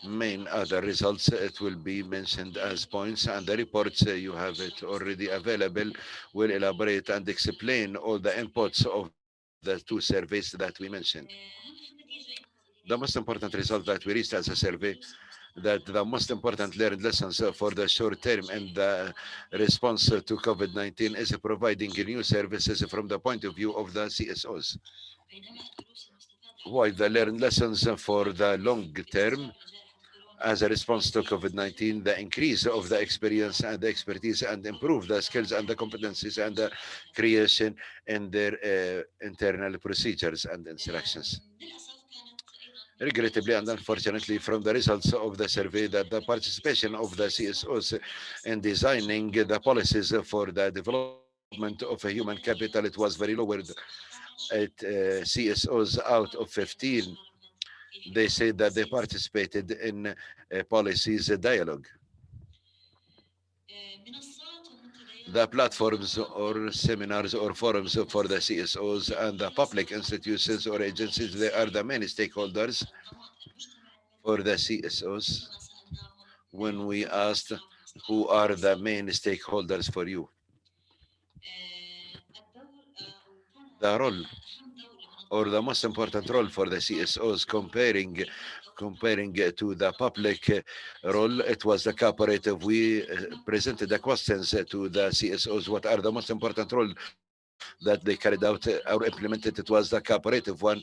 main other results. It will be mentioned as points, and the reports you have it already available will elaborate and explain all the inputs of the two surveys that we mentioned. The most important result that we reached as a survey, that the most important learned lessons for the short term and the response to COVID-19 is providing new services from the point of view of the CSOs. While the learned lessons for the long term, as a response to COVID-19, the increase of the experience and the expertise and improve the skills and the competencies and the creation in their internal procedures and instructions. Regrettably and unfortunately, from the results of the survey, that the participation of the CSOs in designing the policies for the development of a human capital, it was very low. At CSOs out of 15, they said that they participated in policies dialogue. The platforms or seminars or forums for the CSOs and the public institutions or agencies, they are the main stakeholders for the CSOs. When we asked who are the main stakeholders for you, the role or the most important role for the CSOs comparing to the public role, it was the cooperative. We presented the questions to the CSOs, what are the most important role that they carried out or implemented. It was the cooperative one.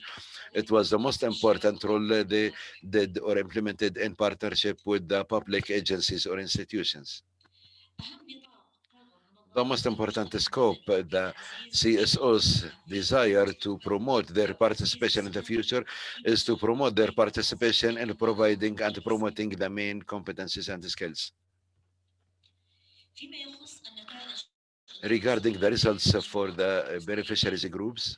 It was the most important role they did or implemented in partnership with the public agencies or institutions. The most important scope, the CSOs desire to promote their participation in the future is to promote their participation in providing and promoting the main competencies and skills. Regarding the results for the beneficiaries groups,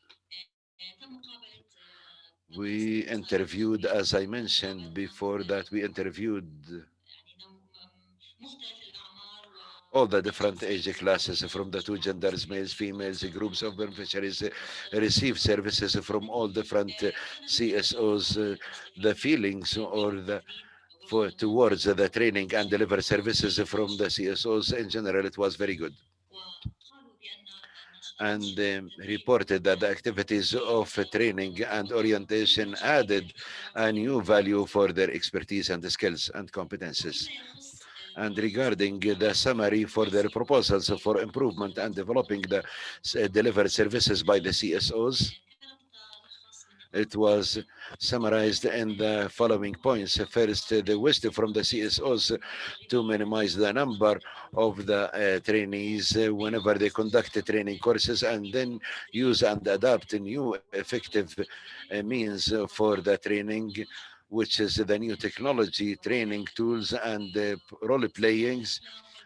we interviewed, as I mentioned before, that we interviewed all the different age classes from the two genders, males, females, groups of beneficiaries receive services from all different CSOs. The feelings or the towards the training and deliver services from the CSOs in general, it was very good. And reported that the activities of training and orientation added a new value for their expertise and skills and competences. And regarding the summary for their proposals for improvement and developing the delivered services by the CSOs, it was summarized in the following points. First, the wish from the CSOs to minimize the number of the trainees whenever they conduct the training courses, and then use and adapt new effective means for the training, which is the new technology training tools and role playings,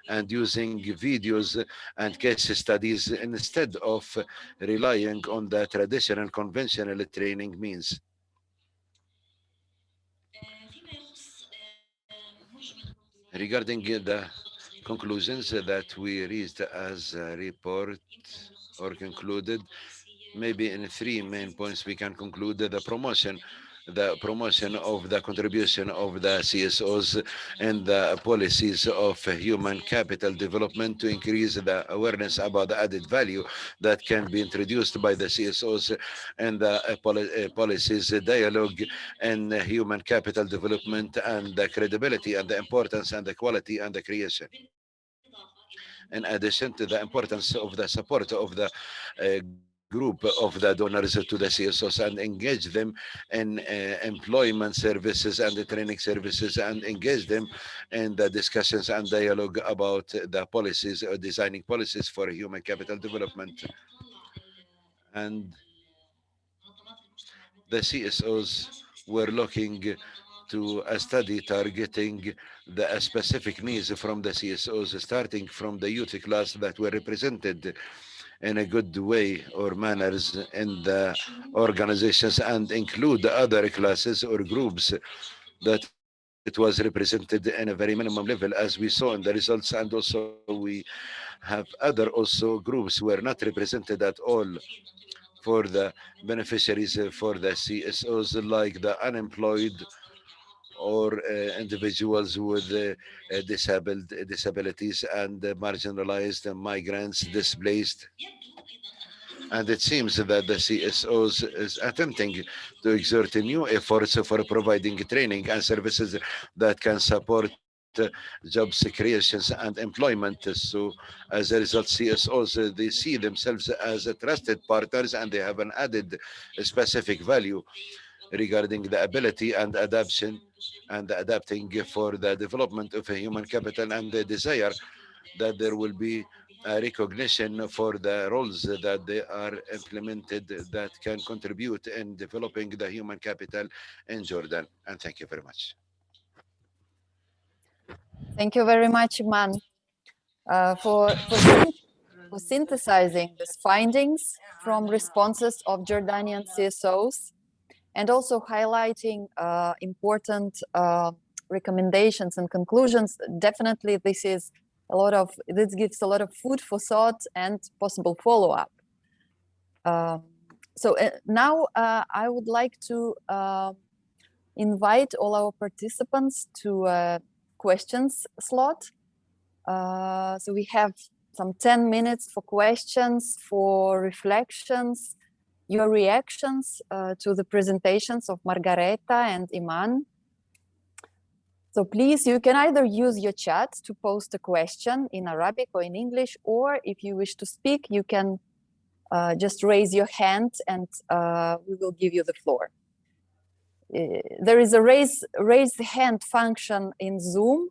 and using videos and case studies instead of relying on the traditional conventional training means. Regarding the conclusions that we reached as a report or concluded, maybe in 3 main points we can conclude the promotion of the contribution of the CSOs and the policies of human capital development to increase the awareness about the added value that can be introduced by the CSOs and the policies dialogue and human capital development and the credibility and the importance and the quality and the creation. In addition to the importance of the support of the group of the donors to the CSOs and engage them in employment services and the training services and engage them in the discussions and dialogue about the policies or designing policies for human capital development. And the CSOs were looking to a study targeting the specific needs from the CSOs, starting from the youth class that were represented in a good way or manners in the organizations and include other classes or groups that it was represented in a very minimum level as we saw in the results. And also we have other also groups were not represented at all for the beneficiaries for the CSOs, like the unemployed or individuals with disabilities and marginalized migrants, displaced. And it seems that the CSOs is attempting to exert new efforts for providing training and services that can support jobs creations and employment. So as a result, CSOs, they see themselves as trusted partners and they have an added specific value regarding the ability and adaptation and adapting for the development of a human capital and the desire that there will be a recognition for the roles that they are implemented that can contribute in developing the human capital in Jordan. And thank you very much. Thank you very much, Iman, for synthesizing these findings from responses of Jordanian CSOs and also highlighting important recommendations and conclusions. Definitely, this gives a lot of food for thought and possible follow-up. So now I would like to invite all our participants to a questions slot. So we have some 10 minutes for questions, for reflections, your reactions to the presentations of Margareta and Iman. So please, you can either use your chat to post a question in Arabic or in English, or if you wish to speak, you can just raise your hand and we will give you the floor. There is a raise the hand function in Zoom.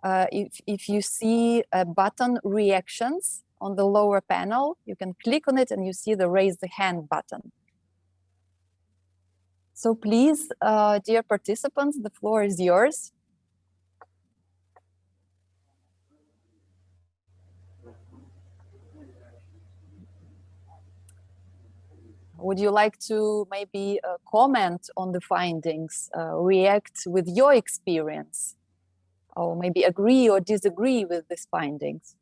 If you see a button reactions on the lower panel, you can click on it and you see the raise the hand button. So please, dear participants, the floor is yours. Would you like to maybe comment on the findings, react with your experience, or maybe agree or disagree with these findings?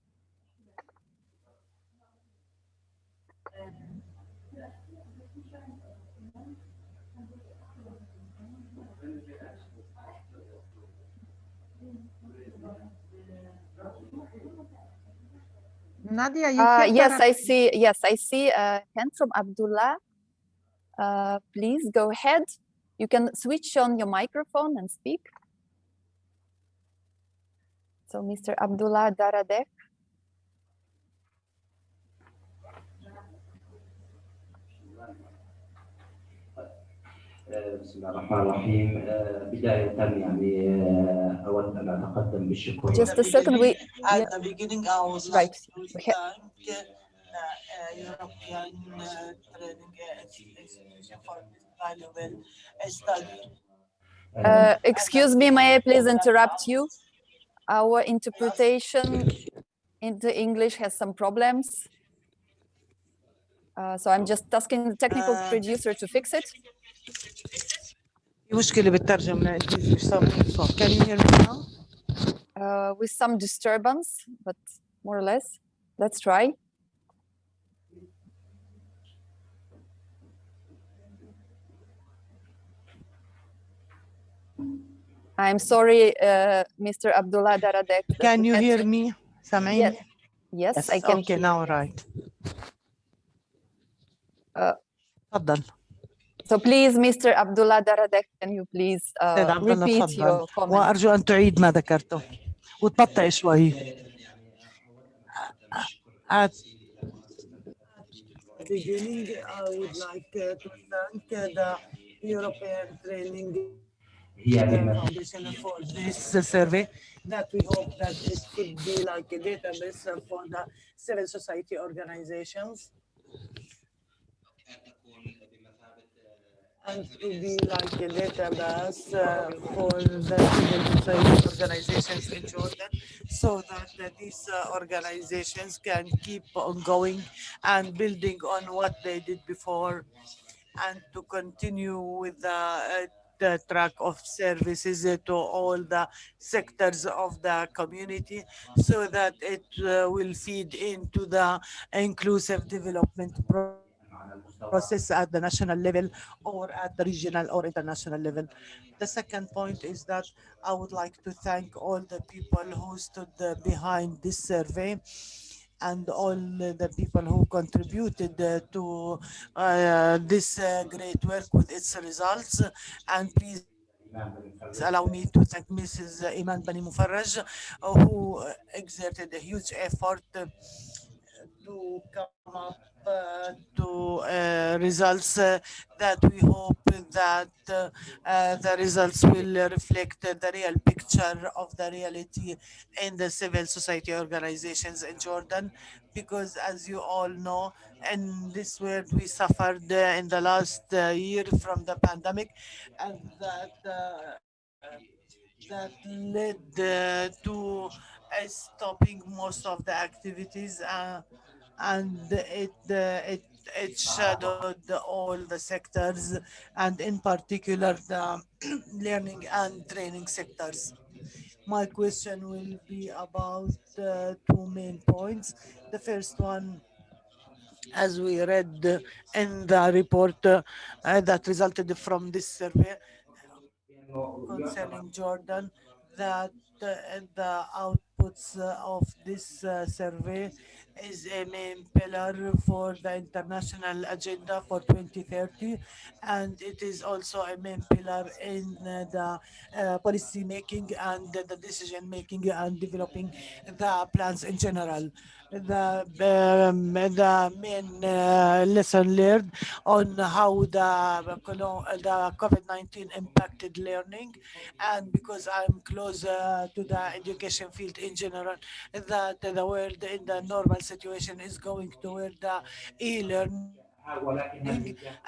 Nadia, you have yes, I see. Yes, I see a hand from Abdullah. Please go ahead. You can switch on your microphone and speak. So, Mr. Abdullah Daradeh. بسم الله الرحمن الرحيم. بداية يعني أود أن أتقدم بالشكر. Just a second, At the beginning, I was like to thank European Training Institution for this valuable study. excuse me, may I please interrupt you? Our interpretation into English has some problems. So I'm just asking the technical producer to fix it. في مشكلة بالترجمة لإنجليزي مش سامع الصوت. Can you hear me now? With some disturbance, but more or less. Let's try. I'm sorry, Mr. Abdullah Daradek. that Can we you had hear to- me? سامعيني؟ Yes, I can Okay, hear now you. right. Uh, تفضل. So please, Mr. Abdullah Daradek, can you please سيد عبد الله repeat تفضل. your comment? وأرجو أن تعيد ما ذكرته وتبطئ شوي. At the beginning, I would like to thank the European Training Foundation for this survey that we hope that it could be like a database for the civil society organizations and to be like a database for the civil society organizations in Jordan so that these organizations can keep on going and building on what they did before and to continue with the track of services to all the sectors of the community so that it will feed into the inclusive development process at the national level or at the regional or international level. The second point is that I would like to thank all the people who stood behind this survey and all the people who contributed to this great work with its results. And please allow me to thank Mrs. Iman Bani Mufarraj, who exerted a huge effort to come up to results that we hope that the results will reflect the real picture of the reality in the civil society organizations in Jordan. Because as you all know, in this world we suffered in the last year from the pandemic, and that led to stopping most of the activities and it shadowed all the sectors and in particular the learning and training sectors. My question will be about two main points. The first one, as we read in the report that resulted from this survey concerning Jordan, that the outputs of this survey is a main pillar for the international agenda for 2030, and it is also a main pillar in the policy making and the decision making and developing the plans in general. The main lesson learned on how the COVID-19 impacted learning, and because I'm close to the education field in general, that the world in the normal situation is going toward the e-learning,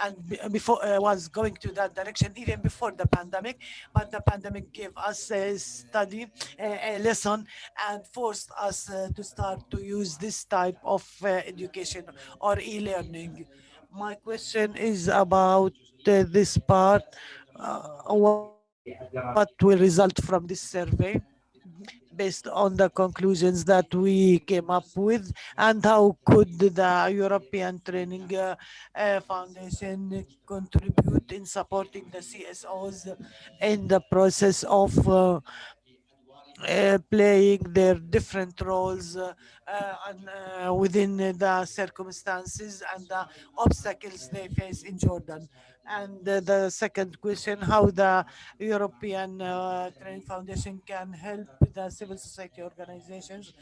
and before was going to that direction even before the pandemic, but the pandemic gave us a study, a lesson, and forced us to start to use this type of education or e-learning. My question is about this part. What will result from this survey based on the conclusions that we came up with, and how could the European Training Foundation contribute in supporting the CSOs in the process of playing their different roles within the circumstances and the obstacles they face in Jordan. And the second question, how the European Training Foundation can help the civil society organizations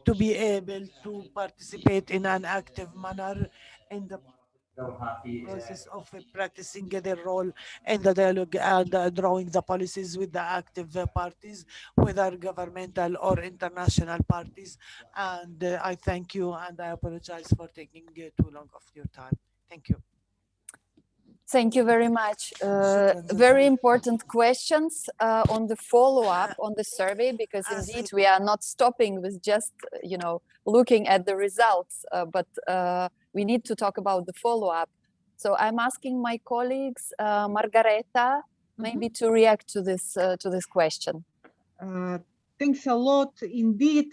to be able to participate in an active manner in the process of practicing their role in the dialogue and drawing the policies with the active parties, whether governmental or international parties. And I thank you and I apologize for taking too long of your time. Thank you. Thank you very much. شكراً جزيلاً. Very important questions on the follow-up on the survey, because indeed we are not stopping with just, looking at the results, but we need to talk about the follow-up. So I'm asking my colleagues, Margareta, maybe to react to this question. Thanks a lot. Indeed,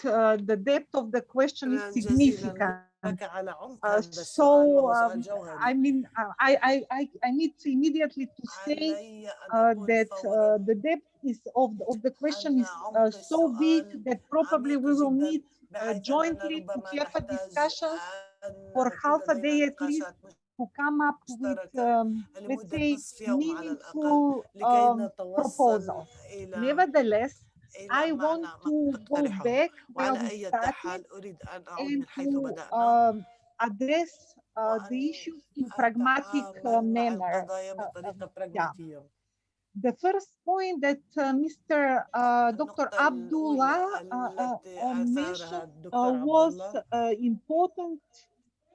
the depth of the question is شكراً جزيلاً significant. لك على عمق هذا السؤال وهو سؤال جوهري. I mean, I need to immediately to say علي أن أقول that فوراً the depth of the question أن is عمق so big السؤال that probably عميق we will جداً need بحيث jointly أننا to ربما have a نحتاج discussion أن for يكون half a لدينا day at least نقاشات to come up with, مشتركة let's لمدة say, نصف يوم على الأقل meaningful لكي نتوصل proposals. إلى Nevertheless, I want معنى to go تقترحه. back where وعلى we أي started حال أريد أن أعود and من حيث to بدأنا address the issues in pragmatic أتعامل مع manner. القضايا بطريقة Yeah. براغماتية. The first point that Mr. Dr. النقطة Abdullah الأولى التي أثارها mentioned الدكتور عبد was الله important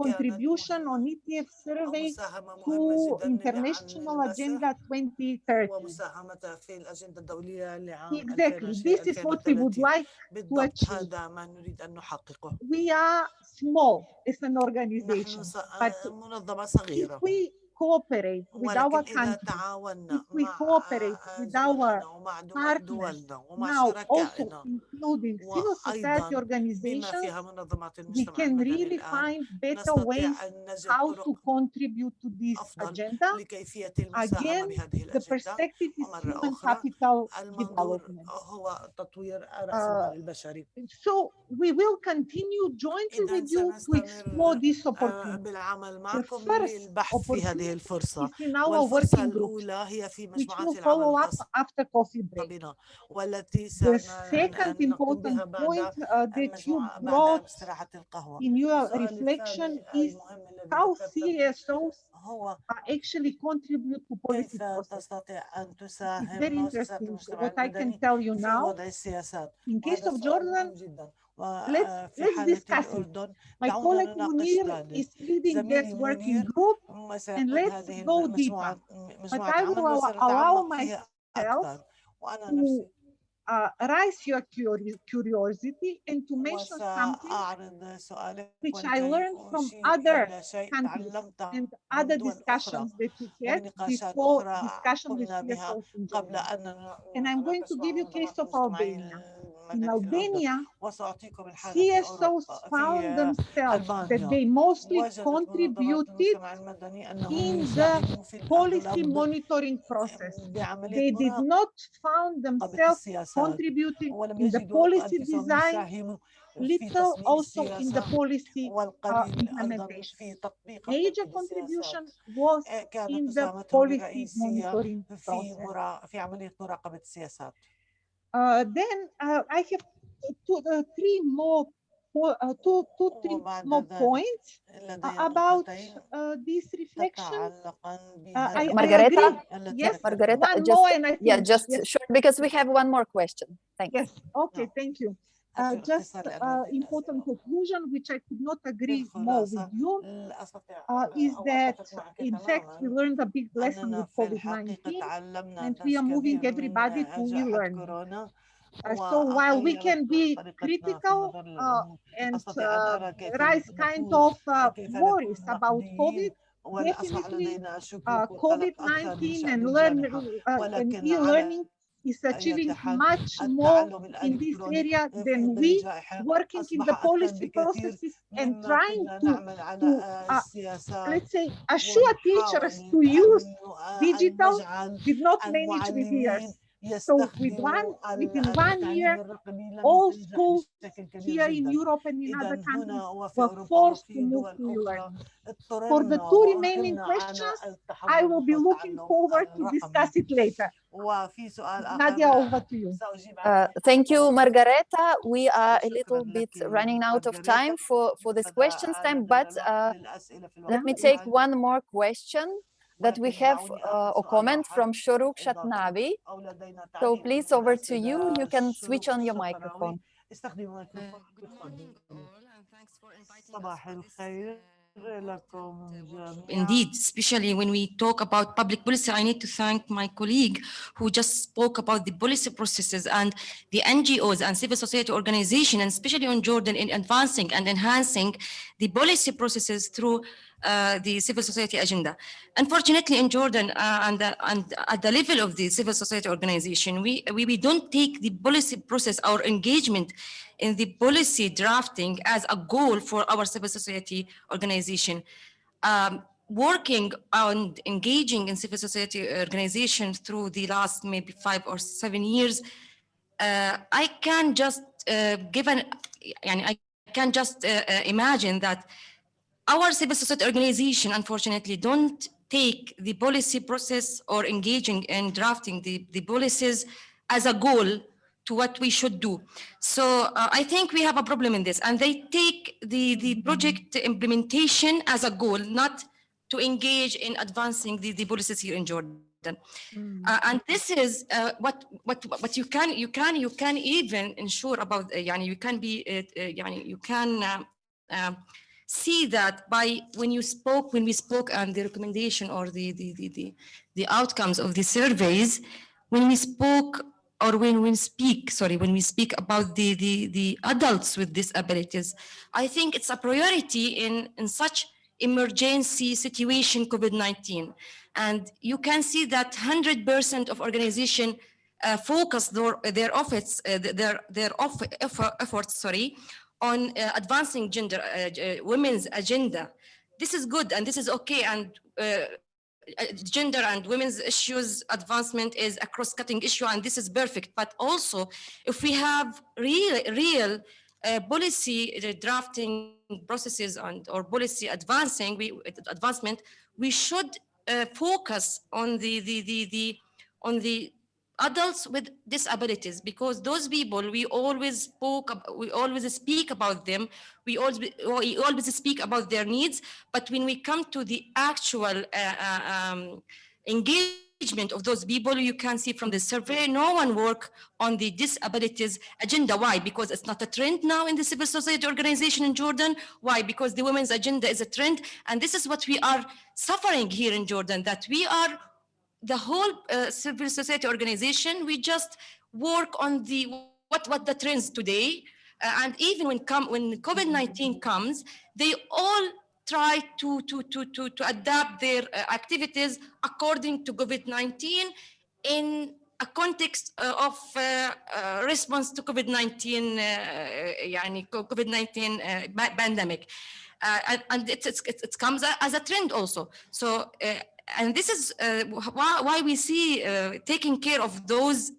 كانت contribution on ETF survey مساهمة to مهمة جدا International للمسح Agenda 2030. ومساهمتها في الأجندة الدولية لعام Exactly. This is what we would 2030. like to بالضبط achieve. هذا ما نريد أن نحققه. We are small as an نحن organization, but منظمة if صغيرة، we cooperate with our ولكن إذا countries, تعاوننا if we مع cooperate with our زملائنا ومع partners, دولنا ومع now also شركائنا including civil society وأيضا بما organizations, فيها منظمات we المجتمع can المدني really الآن find better نستطيع ways أن نجد how to طرق contribute to this أفضل agenda. لكيفية المساهمة Again, بهذه the الأجندة. perspective is ومرة human أخرى capital المنظور development. هو تطوير رأس المال البشري. So we will continue jointly إذن with you to explore سنستمر this opportunity. بالعمل The معكم first للبحث في هذه opportunity الفرصة. is in our والفرصة working groups, الأولى هي في which مجموعات will العمل follow up الخاصة after coffee break. بنا والتي The second سنقوم important بها بعد point that you بعد brought استراحة القهوة. in your السؤال reflection الثاني is المهم الذي how ذكرته CSOs هو actually contribute to policy كيف process. تستطيع أن It's تساهم very مؤسسات interesting المجتمع what I can المدني tell you في now. وضع السياسات. In case وهذا of سؤال Jordan, مهم جدا. let's وفي حالة discuss it. الأردن My دعونا colleague نناقش Munir ذلك. is leading that زميلي working منير group, and سيقود let's هذه go deeper. But مجموعة I عمل will allow وسنتعمق فيها myself أكثر. وأنا to نفسي raise your curiosity and to mention something وسأعرض سؤالك which I ولكي learned from أشير other إلى شيء countries تعلمته and من other دول أخرى discussions that we had ونقاشات before أخرى discussion with قمنا بها CSOs in قبل Jordan. أن And I'm going نتناقش to مع give you case منظمات of المجتمعي Albania. In المدني في الأردن. Albania, وسأعطيكم الحالة في CSOs found في themselves that ألبانيا. they mostly وجدت منظمات contributed المجتمع المدني أنهم in the يساهموا في العهد policy الأفضل monitoring process. بعملية They did مراقبة not found themselves السياسات contributing ولم in the يجدوا policy أنفسهم design, يساهموا في little تصميم also in the السياسة policy والقليل أيضا implementation. في تطبيق Major وتنفيذ السياسات. contribution was كانت in the مساهمتهم policy الرئيسية monitoring process. في عملية مراقبة السياسات. Then I have three more points about this reflection. Margareta? Yes, Margareta, one just, more and I think, just yes. short, because we have one more question. Thanks. Yes, okay, thank you. Just important conclusion, which I could not agree more with you, is that in fact we learned a big lesson with COVID-19 and we are moving everybody to e-learning. So while we can be critical and raise kind of worries about COVID, definitely COVID-19 and e-learning is achieving much more in this area than we working in the policy processes and trying to let's say, assure teachers to use digital did not manage with years. So within 1 year, all schools here in Europe and in other countries were forced to move to e-learning. For the two remaining questions, I will be looking forward to discuss it later. Nadia, over to you. Thank you, Margareta. We are a little bit running out of time for this questions time, but let me take one more question that we have a comment from Shoruk Shatnavi. So please, over to you. You can switch on your microphone. Good morning all, and thanks for inviting us to this Indeed, especially when we talk about public policy, I need to thank my colleague who just spoke about the policy processes and the NGOs and civil society organization, and especially on Jordan in advancing and enhancing the policy processes through the civil society agenda. Unfortunately, in Jordan and at the level of the civil society organization, we don't take the policy process, our engagement in the policy drafting as a goal for our civil society organization. Working on engaging in civil society organizations through the last maybe 5 or 7 years, I can just imagine that our civil society organization, unfortunately, don't take the policy process or engaging in drafting the policies as a goal to what we should do. So I think we have a problem in this, and they take the project implementation as a goal, not to engage in advancing the policies here in Jordan. And this is what you can even ensure about you can be you can see that by when we spoke and the recommendation or the outcomes of the surveys, when we spoke or when we speak about the adults with disabilities, I think it's a priority in such emergency situation, COVID-19. And you can see that 100% of organization focus their efforts on advancing women's agenda. This is good and this is okay, and gender and women's issues advancement is a cross-cutting issue, and this is perfect. But also, if we have real policy drafting processes or policy advancement, we should focus on the adults with disabilities, because those people we always speak about them, we always speak about their needs, but when we come to the actual engagement of those people, you can see from the survey no one work on the disabilities agenda. Why? Because it's not a trend now in the civil society organization in Jordan. Why? Because the women's agenda is a trend, and this is what we are suffering here in Jordan, that we are the whole civil society organization, we just work on what the trends today, and even when COVID-19 comes, they all try to adapt their activities according to COVID-19 in a context of response to COVID-19 pandemic, and it comes as a trend also. So. And this is why we see taking care of those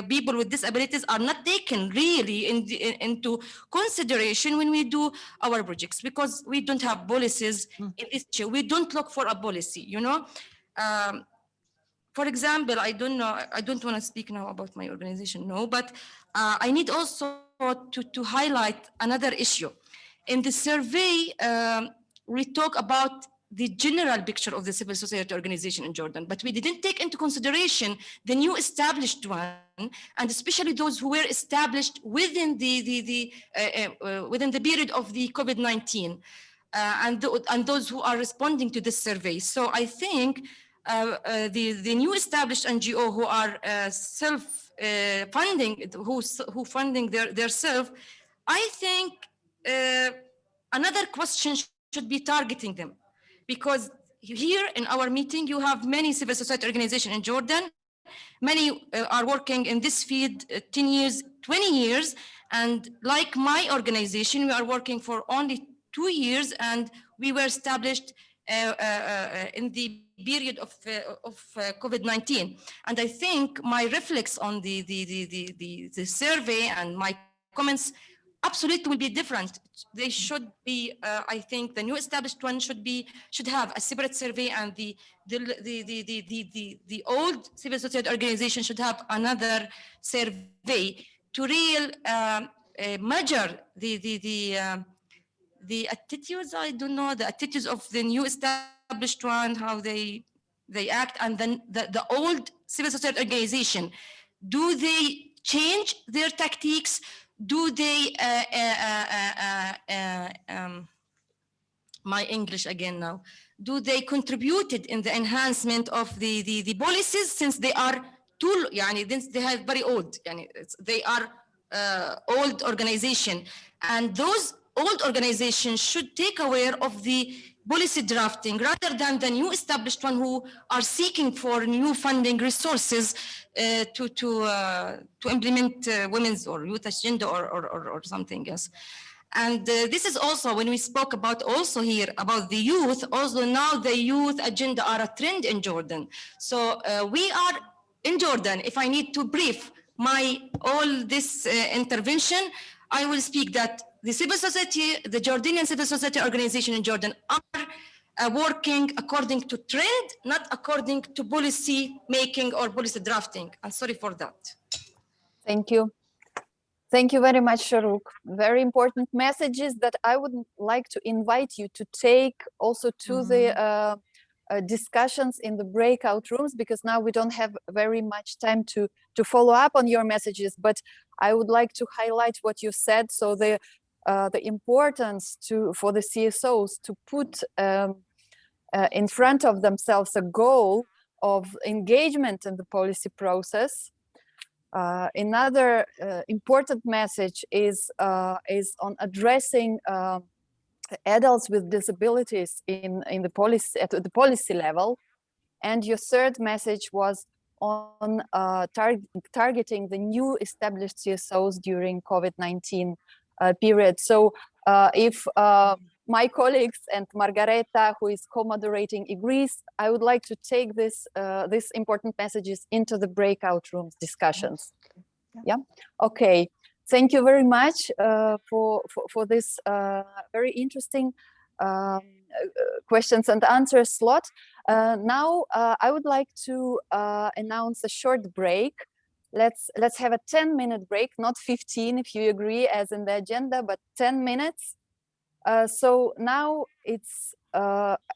people with disabilities are not taken really into consideration when we do our projects, because we don't have policies in this issue. We don't look for a policy, for example, I don't want to speak now about my organization, but I need also to highlight another issue. In the survey, we talk about the general picture of the civil society organization in Jordan, but we didn't take into consideration the new established one, and especially those who were established within within the period of the COVID-19, and those who are responding to this survey. So I think the new established NGO who are self-funding, who funding their self, I think another question should be targeting them. Because here in our meeting, you have many civil society organizations in Jordan. Many are working in this field 10 years, 20 years. And like my organization, we are working for only 2 years, and we were established in the period of COVID-19. And I think my reflex on the survey and my comments absolutely will be different. They should be, I think the new established one should have a separate survey, and the old civil society organization should have another survey to measure the attitudes, I don't know, the attitudes of the new established one, how they act, and then the old civil society organization. Do they change their tactics? Do they my English again now. Do they contributed in the enhancement of the policies, since they are too, they are very old, they are old organization, and those old organizations should take aware of the policy drafting rather than the new established one who are seeking for new funding resources to implement women's or youth agenda or something else. And this is also when we spoke about also here about the youth, also now the youth agenda are a trend in Jordan. So we are in Jordan. If I need to brief my all this intervention, I will speak that the civil society, the Jordanian civil society organization in Jordan are working according to trend, not according to policy making or policy drafting. I'm sorry for that. Thank you. Thank you very much, Sharouk. Very important messages that I would like to invite you to take also to the discussions in the breakout rooms, because now we don't have very much time to follow up on your messages, but I would like to highlight what you said. So the importance for the CSOs to put in front of themselves a goal of engagement in the policy process. Another important message is on addressing adults with disabilities in the policy at the policy level, and your third message was on targeting the new established CSOs during COVID-19 period. So if my colleagues and Margareta, who is co-moderating, agrees, I would like to take these important messages into the breakout rooms discussions. Yeah. Okay. Thank you very much for this very interesting questions and answers slot. Now I would like to announce a short break. Let's have a 10-minute break, not 15 if you agree as in the agenda, but 10 minutes. So now it's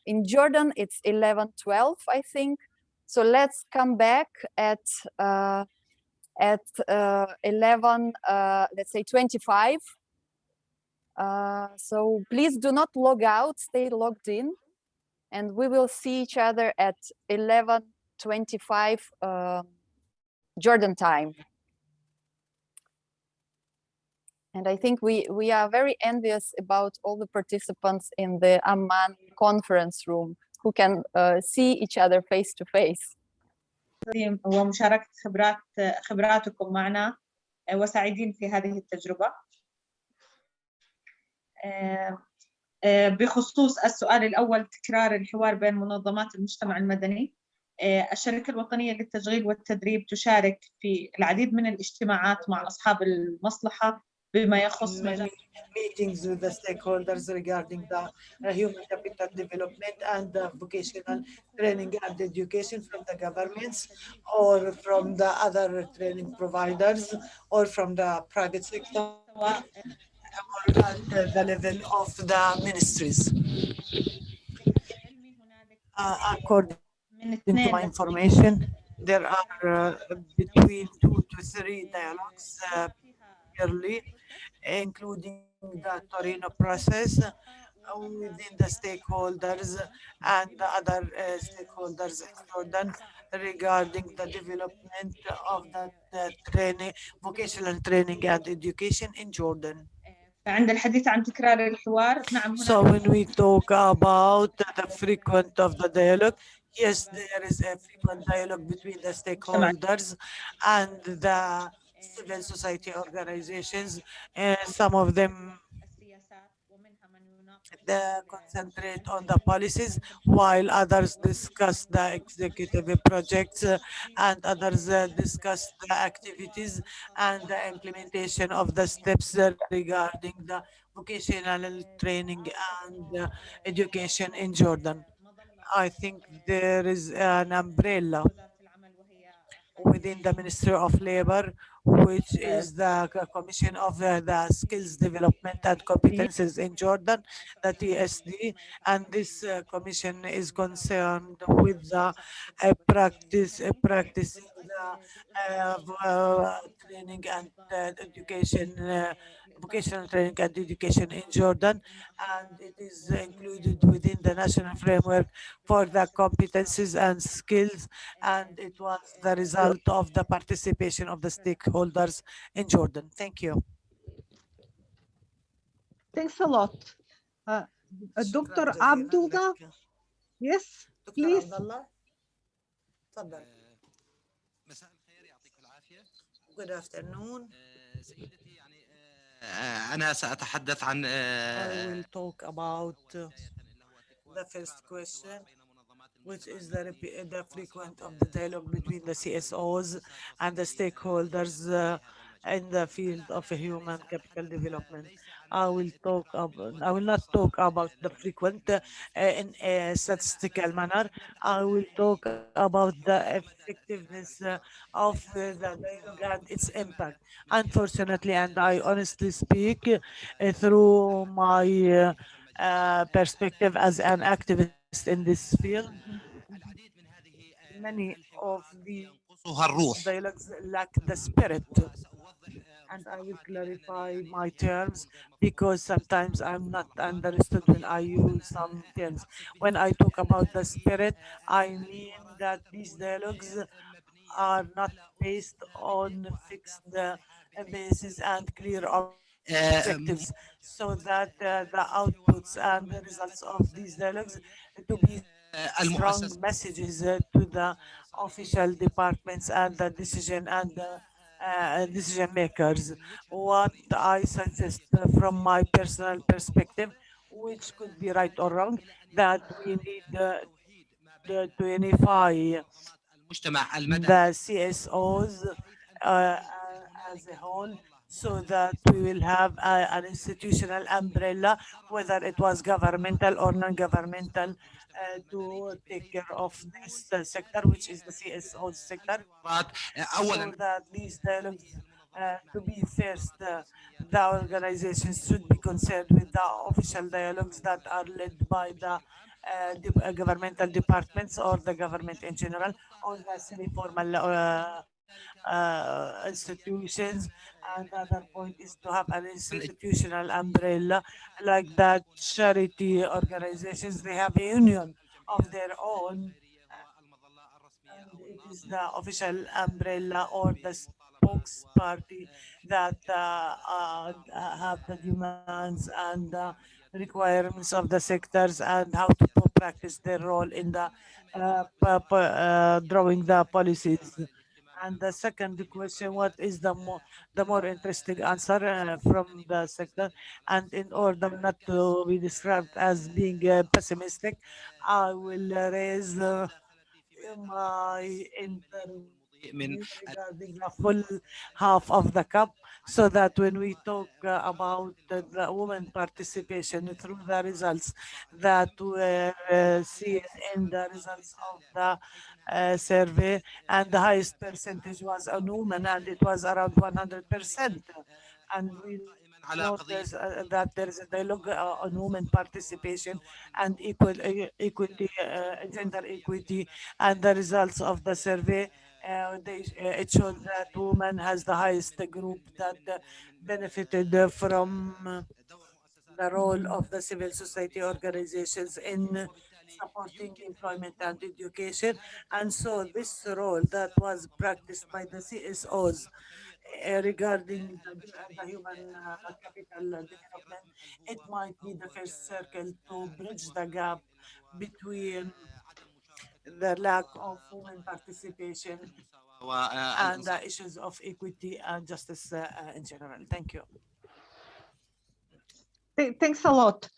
in Jordan, it's 11:12, I think. So let's come back at 11, let's say 25. So please do not log out, stay logged in, and we will see each other at 11:25 Jordan time. And I think we are very envious about all the participants in the Amman conference room who can see each other face to face. ومشاركة خبراتكم معنا وسعيدين في هذه التجربة. بخصوص السؤال الأول، تكرار الحوار بين منظمات المجتمع المدني، الشركة الوطنية للتشغيل والتدريب تشارك في العديد من الاجتماعات مع أصحاب المصلحة بما يخص meetings with the stakeholders regarding the human capital development and vocational training and education from the governments or from the other training providers or from the private sector or at the level of the ministries. According to my information, there are between 2 to 3 dialogues yearly, including the Torino process within the stakeholders and the other stakeholders in Jordan regarding the development of the training, vocational training and education in Jordan. عند الحديث عن تكرار الحوار، نعم. So when we talk about the frequent of the dialogue, yes, there is a frequent dialogue between the stakeholders and the civil society organizations. Some of them concentrate on the policies, while others discuss the executive projects and others discuss the activities and the implementation of the steps regarding the vocational training and education in Jordan. I think there is an umbrella within the Ministry of Labor, which is the Commission of the Skills Development and Competences in Jordan, the TSD, and this commission is concerned with the practicing training and education, vocational training and education in Jordan, and it is included within the national framework for the competencies and skills, and it was the result of the participation of the stakeholders in Jordan. Thank you. Thanks a lot. Dr. Abdullah, yes, دكتور please. عبد الله تفضل. Good afternoon. أنا سأتحدث عن I will talk about the first question, which is the frequent of the dialogue between the CSOs and the stakeholders in the field of human capital development. I will not talk about the frequent in a statistical manner. I will talk about the effectiveness of the dialogue and its impact. Unfortunately, and I honestly speak through my perspective as an activist in this field, many of these dialogues lack the spirit. And I will clarify my terms because sometimes I'm not understood when I use some terms. When I talk about the spirit, I mean that these dialogues are not based on fixed basis and clear objectives, so that the outputs and the results of these dialogues to be strong messages to the official departments and the decision makers. What I suggest from my personal perspective, which could be right or wrong, that we need to unify the CSOs as a whole, so that we will have an institutional umbrella, whether it was governmental or non-governmental, to take care of this sector, which is the CSO sector, so that these dialogues, to be first, the organizations should be concerned with the official dialogues that are led by the governmental departments or the government in general, or the semi-formal institutions. And the other point is to have an institutional umbrella, like that charity organizations, they have a union of their own, and it is the official umbrella or the spokes party that have the demands and the requirements of the sectors and how to practice their role in the drawing the policies. And the second question, what is the more interesting answer from the sector? And in order not to be described as being pessimistic, I will raise my interview regarding the full half of the cup, so that when we talk about the women participation through the results that were seen in the results of the survey, and the highest percentage was on women, and it was around 100%. And we notice that there is a dialogue on women participation and equity, gender equity, and the results of the survey, it showed that women has the highest group that benefited from the role of the civil society organizations in supporting employment and education. And so this role that was practiced by the CSOs regarding the human capital development, it might be the first circle to bridge the gap between the lack of women participation and the issues of equity and justice in general. Thank you. Thanks a lot.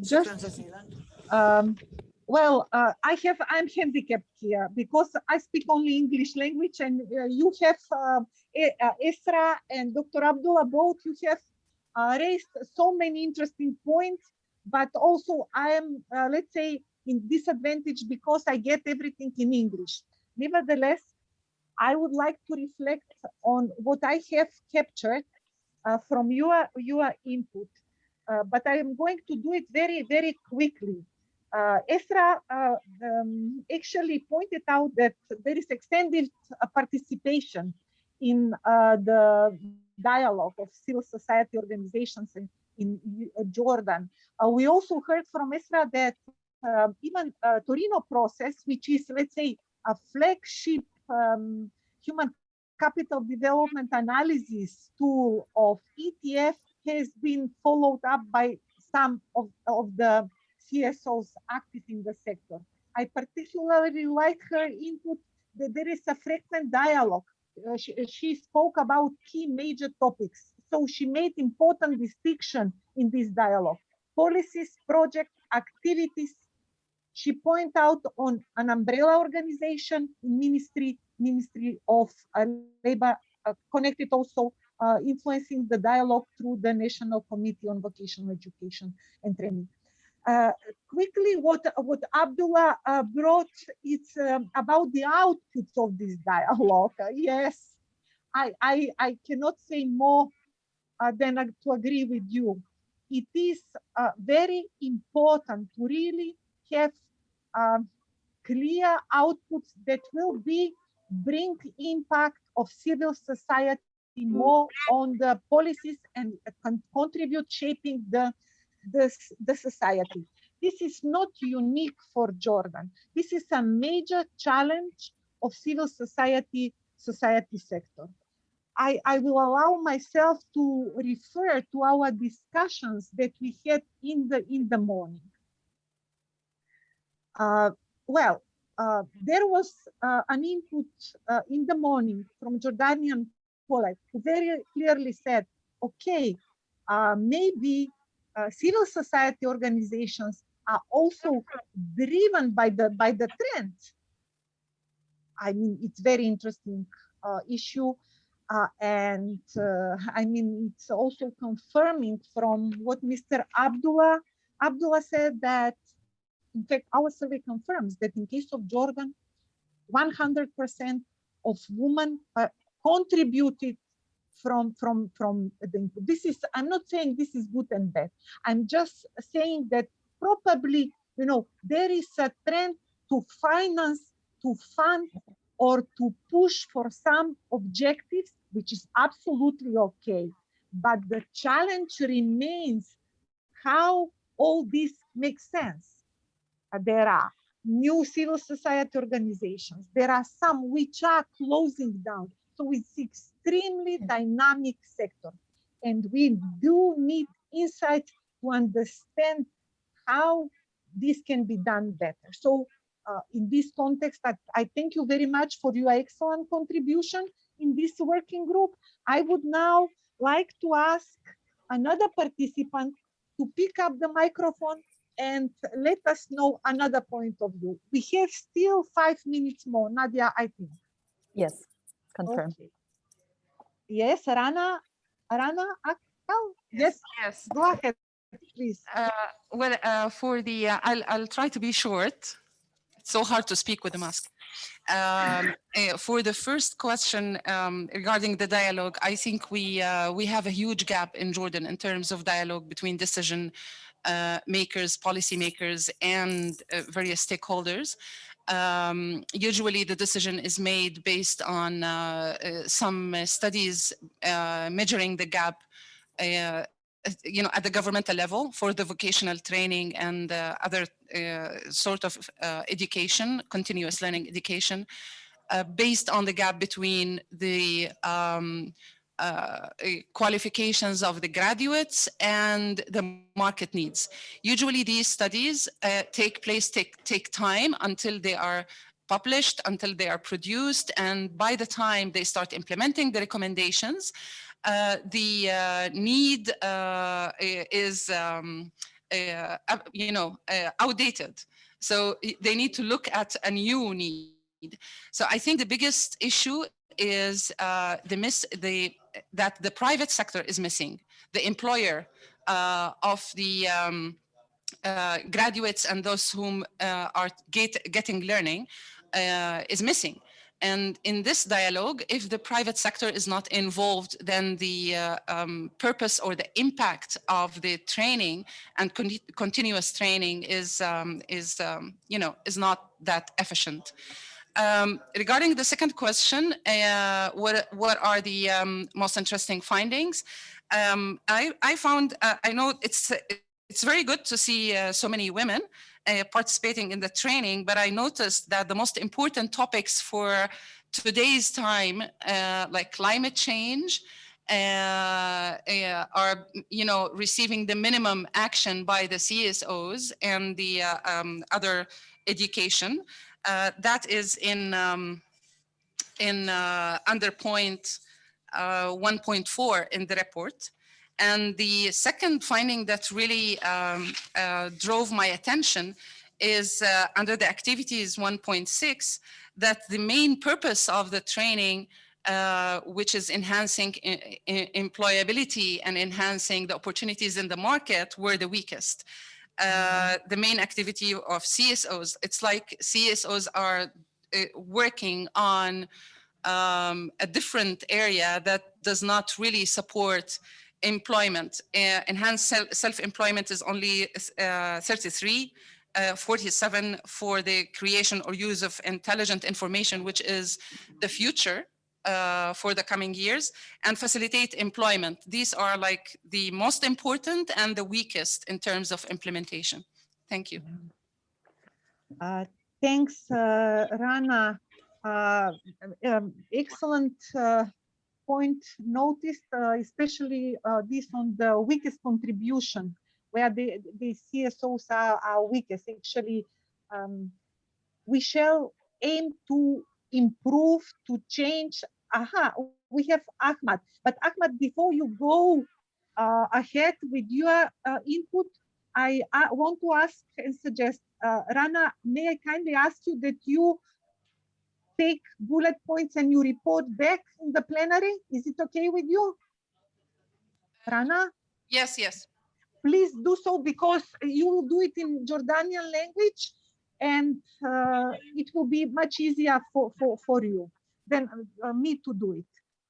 Just well, I'm handicapped here because I speak only English language, and you have Esra and Dr. Abdullah, both you have raised so many interesting points, but also I am, let's say, in disadvantage because I get everything in English. Nevertheless, I would like to reflect on what I have captured from your input, but I am going to do it very, very quickly. Esra actually pointed out that there is extended participation in the dialogue of civil society organizations in Jordan. We also heard from Esra that even Torino process, which is, let's say, a flagship human capital development analysis tool of ETF, has been followed up by some of the CSOs active in the sector. I particularly like her input that there is a frequent dialogue. She spoke about key major topics. So she made important distinction in this dialogue. Policies, project, activities. She pointed out on an umbrella organization, Ministry of Labor, connected also influencing the dialogue through the National Committee on Vocational Education and Training. Quickly, what Abdullah brought, it's about the outputs of this dialogue. Yes, I cannot say more than to agree with you. It is very important to really have clear outputs that will bring impact of civil society more on the policies and contribute shaping the society. This is not unique for Jordan. This is a major challenge of civil society sector. I will allow myself to refer to our discussions that we had in the morning. There was an input in the morning from Jordanian colleague who very clearly said, okay, maybe civil society organizations are also driven by the trend. I mean, it's very interesting issue. I mean, it's also confirming from what Mr. Abdullah said that, in fact, our survey confirms that in case of Jordan, 100% of women contributed from the input. This is, I'm not saying this is good and bad. I'm just saying that probably, you know, there is a trend to finance, to fund, or to push for some objectives, which is absolutely okay. But the challenge remains how all this makes sense. There are new civil society organizations. There are some which are closing down. So it's extremely dynamic sector. And we do need insight to understand how this can be done better. So in this context, I thank you very much for your excellent contribution in this working group. I would now like to ask another participant to pick up the microphone and let us know another point of view. We have still 5 minutes more. Nadia, I think. Yes, confirm. Okay. Yes, Rana Akal? Yes, go ahead, please. I'll try to be short. It's so hard to speak with a mask. For the first question regarding the dialogue, I think we have a huge gap in Jordan in terms of dialogue between decision makers, policymakers, and various stakeholders. Usually the decision is made based on some studies measuring the gap at the governmental level for the vocational training and other sort of education, continuous learning education, based on the gap between the qualifications of the graduates and the market needs. Usually these studies take time until they are published, until they are produced, and by the time they start implementing the recommendations, the need is outdated. So they need to look at a new need. So I think the biggest issue is that the private sector is missing. The employer of the graduates and those whom are getting learning is missing. And in this dialogue, if the private sector is not involved, then the purpose or the impact of the training and continuous training is not that efficient. Regarding the second question, what are the most interesting findings? I know it's very good to see so many women participating in the training, but I noticed that the most important topics for today's time, like climate change, are receiving the minimum action by the CSOs and the other education. That is in under point 1.4 in the report. And the second finding that really drove my attention is under the activities 1.6, that the main purpose of the training, which is enhancing employability and enhancing the opportunities in the market, were the weakest. The main activity of CSOs, it's like CSOs are working on a different area that does not really support employment. Enhanced self-employment is only 33, 47 for the creation or use of intelligent information, which is the future for the coming years, and facilitate employment. These are like the most important and the weakest in terms of implementation. Thank you. Thanks, Rana. Excellent point noticed, especially this on the weakest contribution, where the CSOs are weakest. Actually, we shall aim to improve, to change. We have Ahmad. But Ahmad, before you go ahead with your input, I want to ask and suggest, Rana, may I kindly ask you that you take bullet points and you report back in the plenary? Is it okay with you, Rana? Yes, yes. Please do so, because you will do it in Jordanian language, and it will be much easier for you than me to do it.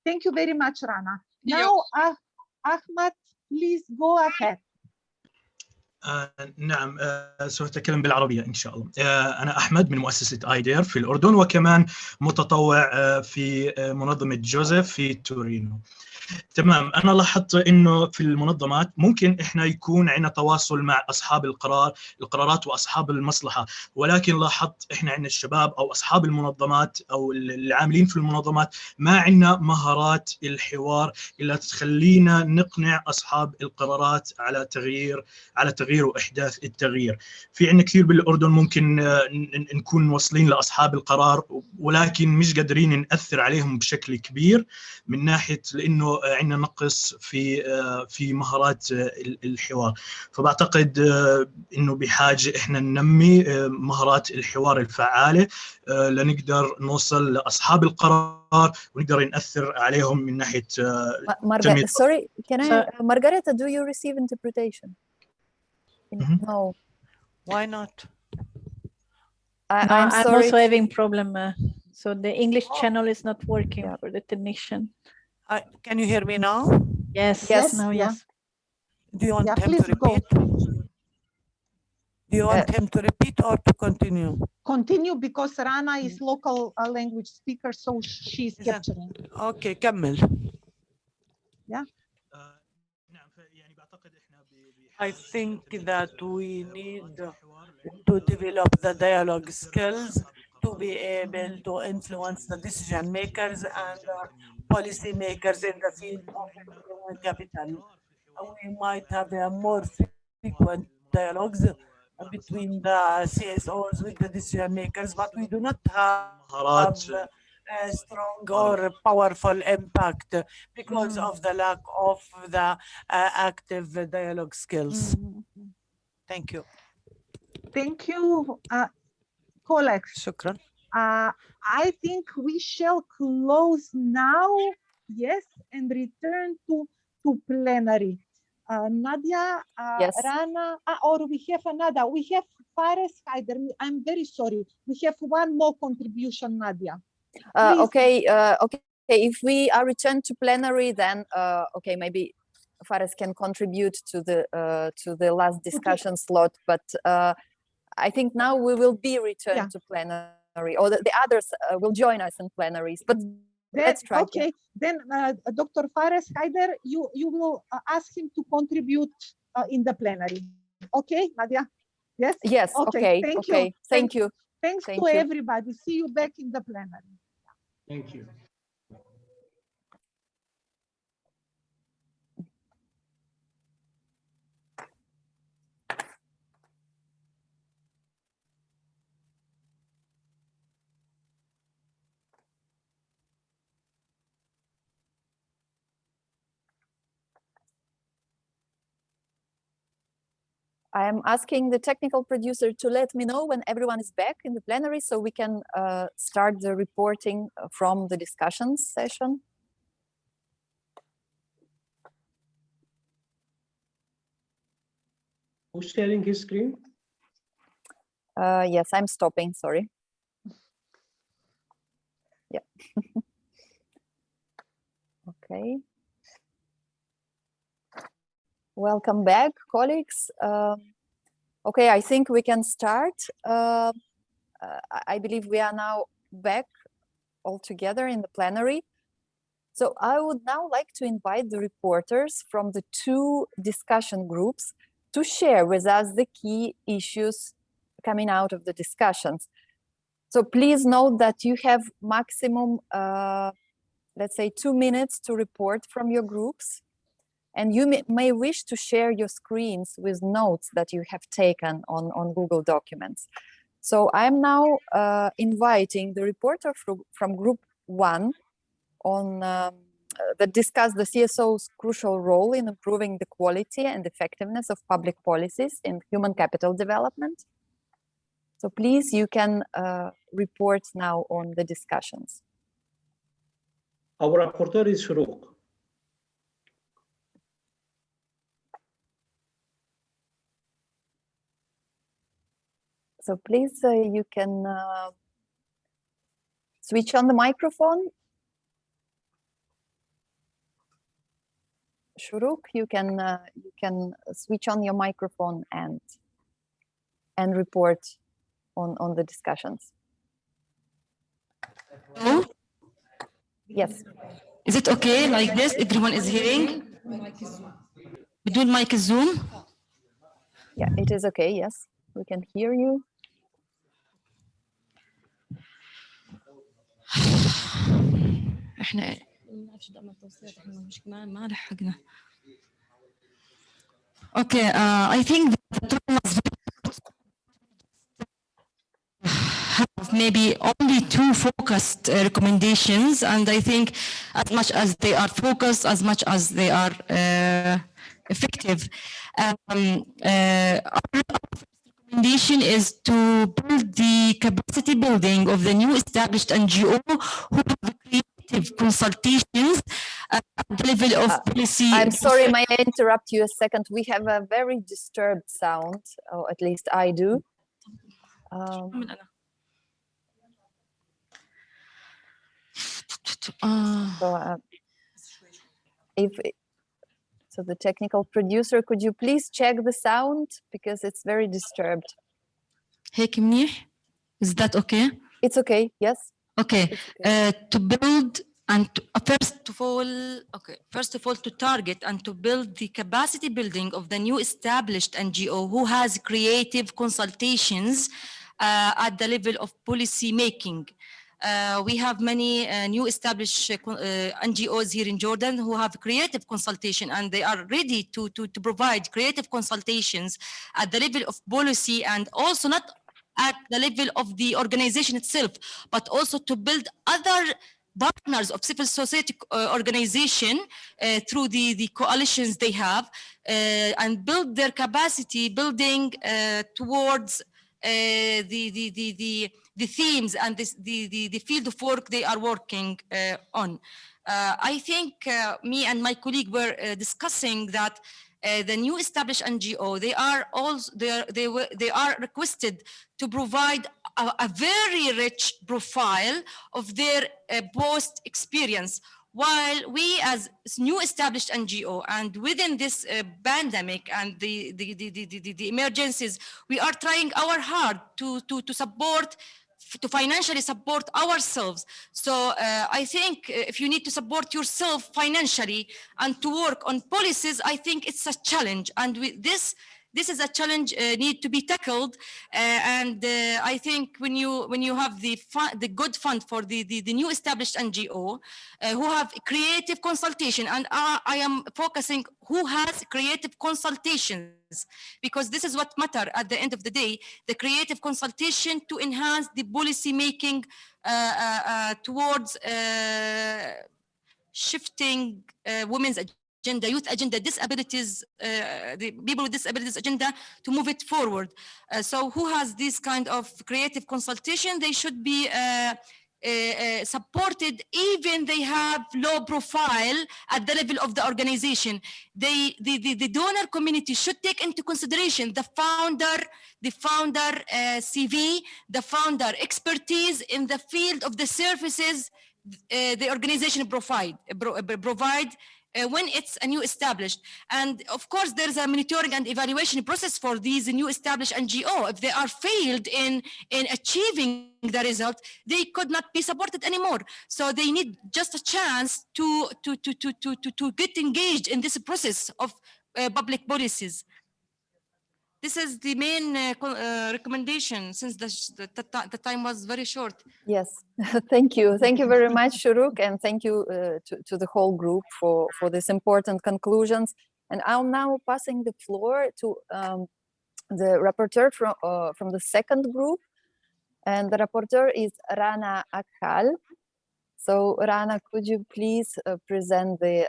Thank you very much, Rana. Now, Ahmad, please go ahead. نعم سوف أتكلم بالعربية إن شاء الله. أنا أحمد من مؤسسة آيدير في الأردن، وكمان متطوع في منظمة جوزيف في تورينو. تمام. أنا لاحظت إنه في المنظمات ممكن إحنا يكون عندنا تواصل مع أصحاب القرارات وأصحاب المصلحة، ولكن لاحظت إحنا عندنا الشباب أو أصحاب المنظمات أو العاملين في المنظمات ما عندنا مهارات الحوار اللي تخلينا نقنع أصحاب القرارات على تغيير وإحداث التغيير. في عندنا كثير بالأردن ممكن نكون واصلين لأصحاب القرار، ولكن مش قادرين نأثر عليهم بشكل كبير من ناحية لأنه عندنا نقص في مهارات الحوار. فبعتقد انه بحاجه احنا ننمي مهارات الحوار الفعاله لنقدر نوصل لاصحاب القرار ونقدر ناثر عليهم من ناحيه Sorry, can I, Margareta, do you receive interpretation? No. Why not? I'm sorry. I'm also having problem. So the English channel is not working for the technician. Can you hear me now? Yes. Now yes. Do you want him to repeat? Do you want him to repeat or to continue? Continue, because Rana is local language speaker, so she's capturing. Okay, كمل. Yeah. I think that we need to develop the dialogue skills to be able to influence the decision makers and policy makers in the field of human capital. We might have more frequent dialogues between the CSOs with the decision makers, but we do not have a strong or powerful impact because of the lack of the active dialogue skills. Thank you. Thank you, colleagues. Shukran. I think we shall close now, yes, and return to plenary. Nadia, yes. Rana, or we have another. We have Fares Haider. I'm very sorry. We have one more contribution, Nadia. Okay. If we are returned to plenary, then okay, maybe Fares can contribute to the last discussion slot. But I think now we will be returned to plenary, or the others will join us in plenaries. But let's try. Okay. Then Dr. Fares Haider, you will ask him to contribute in the plenary. Okay, Nadia? Yes? Yes. Okay. Thank okay. you. Thank you. Thanks Thank to you. everybody. See you back in the plenary. Thank you. I am asking the technical producer to let me know when everyone is back in the plenary so we can start the reporting from the discussion session. Who's sharing his screen? Yes, I'm stopping, sorry. Yeah. Okay. Welcome back, colleagues. Okay, I think we can start. I believe we are now back all together in the plenary. So I would now like to invite the reporters from the two discussion groups to share with us the key issues coming out of the discussions. So please note that you have maximum, let's say 2 minutes to report from your groups. And you may wish to share your screens with notes that you have taken on Google Documents. So I'm now inviting the reporter from Group 1 on that discuss the CSO's crucial role in improving the quality and effectiveness of public policies in human capital development. So please, you can report now on the discussions. Our rapporteur is Shuruk. So please, you can switch on the microphone. Shuruk, you can switch on your microphone and report on the discussions. Hello? Yes. Is it okay like this? Everyone is hearing? بدون mic Zoom? Yeah, it is okay. Yes, we can hear you. احنا ما لحقنا. Okay, I think the have maybe only 2 focused recommendations, and I think as much as they are focused, as much as they are effective. Our recommendation is to build the capacity building of the new established NGO who have creative consultations at the level of policy. I'm sorry, may I interrupt you a second? We have a very disturbed sound, or at least I do. So the technical producer, could you please check the sound because it's very disturbed. هيك منيح? Is that okay? It's okay. Yes. Okay. To build and first of all, to target and to build the capacity building of the new established NGO who has creative consultations at the level of policy making. We have many new established NGOs here in Jordan who have creative consultation, and they are ready to provide creative consultations at the level of policy, and also not at the level of the organization itself, but also to build other partners of civil society organization through the coalitions they have, and build their capacity building towards the themes and the field of work they are working on. I think me and my colleague were discussing that the new established NGO, they are also they are requested to provide a very rich profile of their post experience. While we as new established NGO and within this pandemic and the emergencies, we are trying our hard to support, to financially support ourselves. So I think if you need to support yourself financially and to work on policies, I think it's a challenge. And this is a challenge need to be tackled. I think when you have the good fund for the new established NGO who have creative consultation, and I am focusing who has creative consultations, because this is what matter at the end of the day, the creative consultation to enhance the policy making towards shifting women's agenda, youth agenda, disabilities, the people with disabilities agenda, to move it forward. So who has this kind of creative consultation, they should be supported even they have low profile at the level of the organization. The donor community should take into consideration the founder CV, the founder expertise in the field of the services the organization provide when it's a new established. And of course, there's a monitoring and evaluation process for these new established NGO. If they are failed in achieving the result, they could not be supported anymore. So they need just a chance to get engaged in this process of public policies. This is the main recommendation, since the time was very short. Yes, thank you. Thank you very much, Shuruk, and thank you to the whole group for these important conclusions. And I'm now passing the floor to the rapporteur from the second group. And the rapporteur is Rana Akhal. So Rana, could you please present the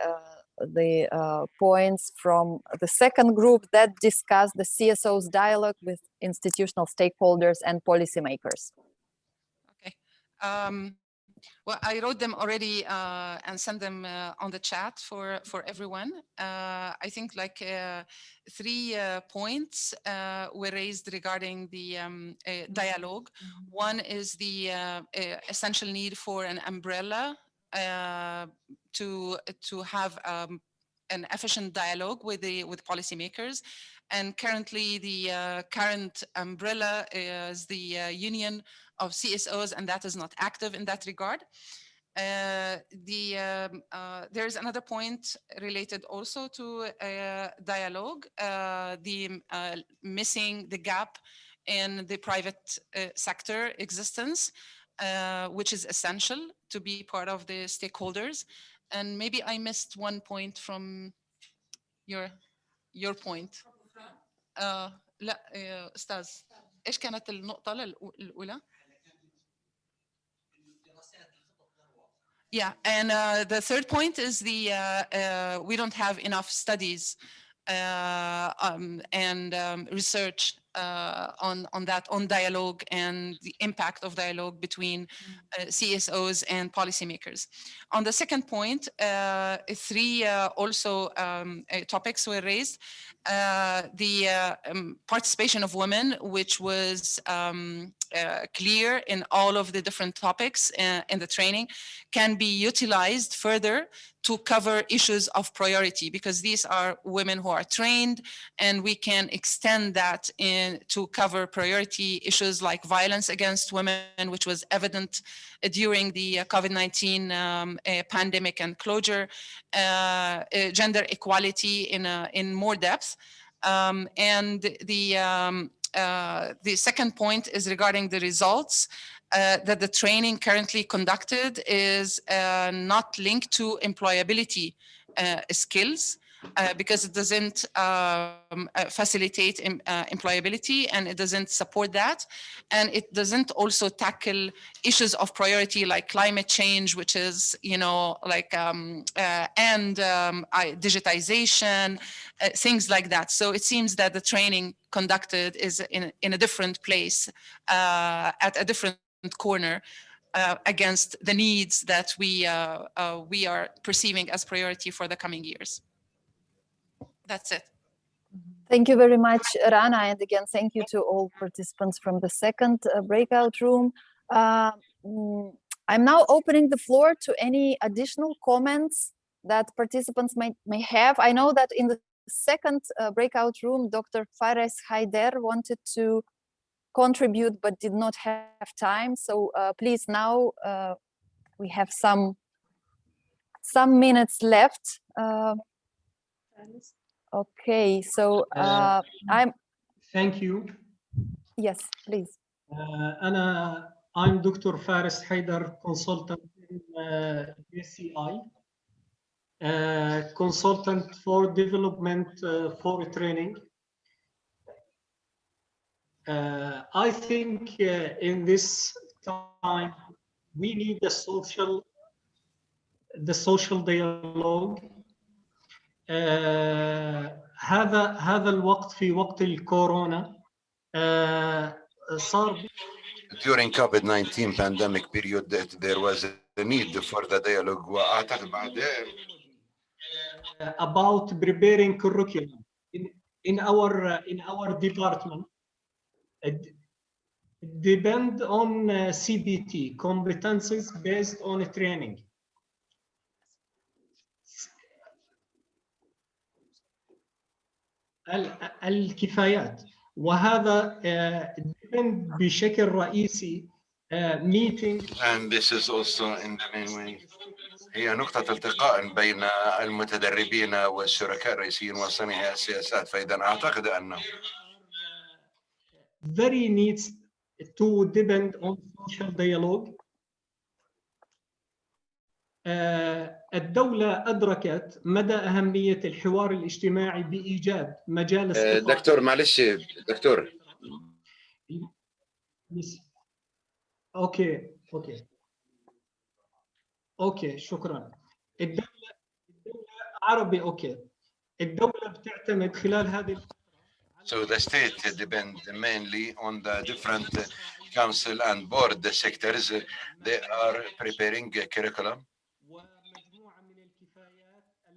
points from the second group that discuss the CSOs dialogue with institutional stakeholders and policymakers? Okay. Well, I wrote them already and sent them on the chat for everyone. I think like 3 points were raised regarding the dialogue. One is the essential need for an umbrella to have an efficient dialogue with policymakers. And currently, the current umbrella is the Union of CSOs, and that is not active in that regard. There's another point related also to dialogue, the missing the gap in the private sector existence, which is essential to be part of the stakeholders. And maybe I missed one point from your point. لا أستاذ إيش كانت النقطة الأولى؟ Yeah, and the third point is we don't have enough studies and research on dialogue and the impact of dialogue between CSOs and policymakers. On the second point, 3 also topics were raised. The participation of women, which was clear in all of the different topics in the training, can be utilized further to cover issues of priority, because these are women who are trained, and we can extend that to cover priority issues like violence against women, which was evident during the COVID-19 pandemic and closure, gender equality in more depth. And the second point is regarding the results. That the training currently conducted is not linked to employability skills, because it doesn't facilitate employability, and it doesn't support that. And it doesn't also tackle issues of priority like climate change, which is, digitization, things like that. So it seems that the training conducted is in a different place, at a different corner, against the needs that we are perceiving as priority for the coming years. That's it. Thank you very much, Rana, and again, thank you to all participants from the second breakout room. I'm now opening the floor to any additional comments that participants may have. I know that in the second breakout room, Dr. Fares Haider wanted to contribute but did not have time. So please, now we have some minutes left. Okay, so I'm. Thank you. Yes, please. I'm Dr. Fares Haider, consultant in JCI, consultant for development for training. I think in this time we need the social dialogue. هذا الوقت في وقت الكورونا صار. During COVID-19 pandemic period, there was a need for the dialogue. وأعتقد بعدين about preparing curriculum in our department. Depend on CBT, competencies based on training. الكفايات وهذا depend بشكل رئيسي meeting. And this is also in the main way. هي نقطة التقاء بين المتدربين والشركاء الرئيسيين وصانعي السياسات. فإذا أعتقد أنه very needs to depend on social dialogue. الدولة أدركت مدى أهمية الحوار الاجتماعي بإيجاد مجال استقرار. دكتور معلش دكتور. اوكي شكرا. الدولة عربي اوكي. الدولة بتعتمد خلال هذه. So the state depend mainly on the different council and board sectors. They are preparing a curriculum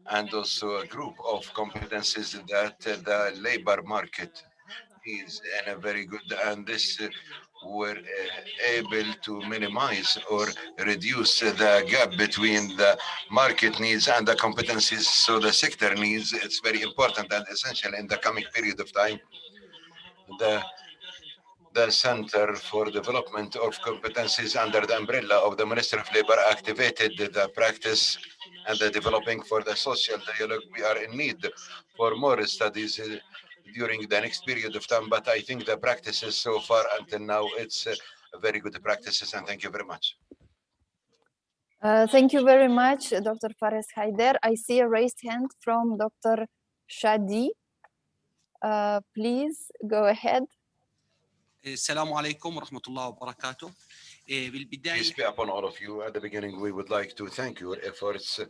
and also a group of competencies that the labor market is in a very good, and this were able to minimize or reduce the gap between the market needs and the competencies. So the sector needs, it's very important and essential in the coming period of time. The Center for Development of Competencies under the umbrella of the Ministry of Labor activated the practice and the developing for the social dialogue. We are in need for more studies during the next period of time, but I think the practices so far until now, it's very good practices, and thank you very much. Thank you very much, Dr. Fares Haider. I see a raised hand from Dr. Shadi. Please go ahead. السلام عليكم ورحمة الله وبركاته. Peace be upon all of you. At the beginning, we would like to thank your efforts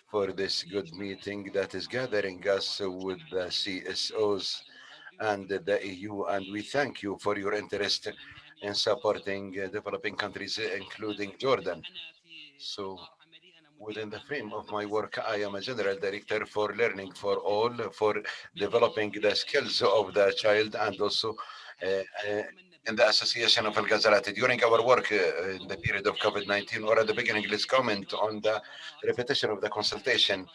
for this good meeting that is gathering us with the CSOs and the EU, and we thank you for your interest in supporting developing countries, including Jordan. So within the frame of my work, I am a general director for learning for all, for developing the skills of the child, and also in the Association of Al-Ghazalati. During our work in the period of COVID-19, or at the beginning, let's comment on the repetition of the consultation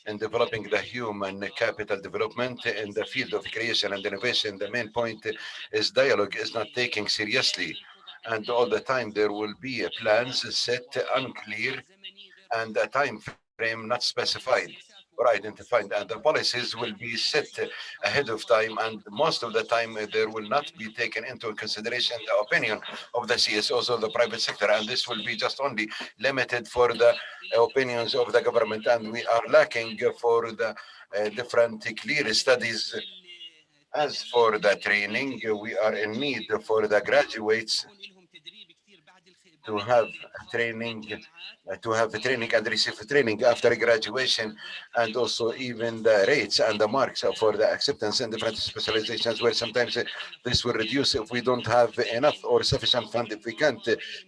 in developing the human capital development in the field of creation and innovation. The main point is dialogue is not taken seriously, and all the time there will be plans set unclear and a time frame not specified or identified, and the policies will be set ahead of time, and most of the time there will not be taken into consideration the opinion of the CSOs or the private sector, and this will be just only limited for the opinions of the government, and we are lacking for the different clear studies. As for the training, we are in need for the graduates to have training and receive training after graduation, and also even the rates and the marks for the acceptance in different specializations, where sometimes this will reduce if we don't have enough or sufficient fund. If we can't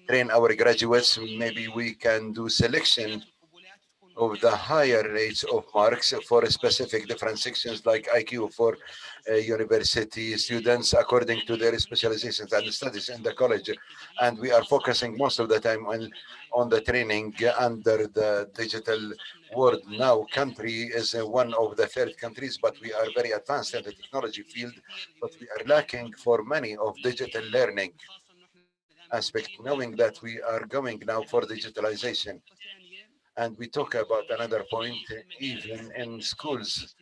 train our graduates, maybe we can do selection of the higher rates of marks for specific different sections like IQ for university students according to their specializations and studies in the college. And we are focusing most of the time on the training under the digital world. Now, country is one of the third countries, but we are very advanced in the technology field, but we are lacking for many of digital learning aspect, knowing that we are going now for digitalization. And we talk about another point, even in schools,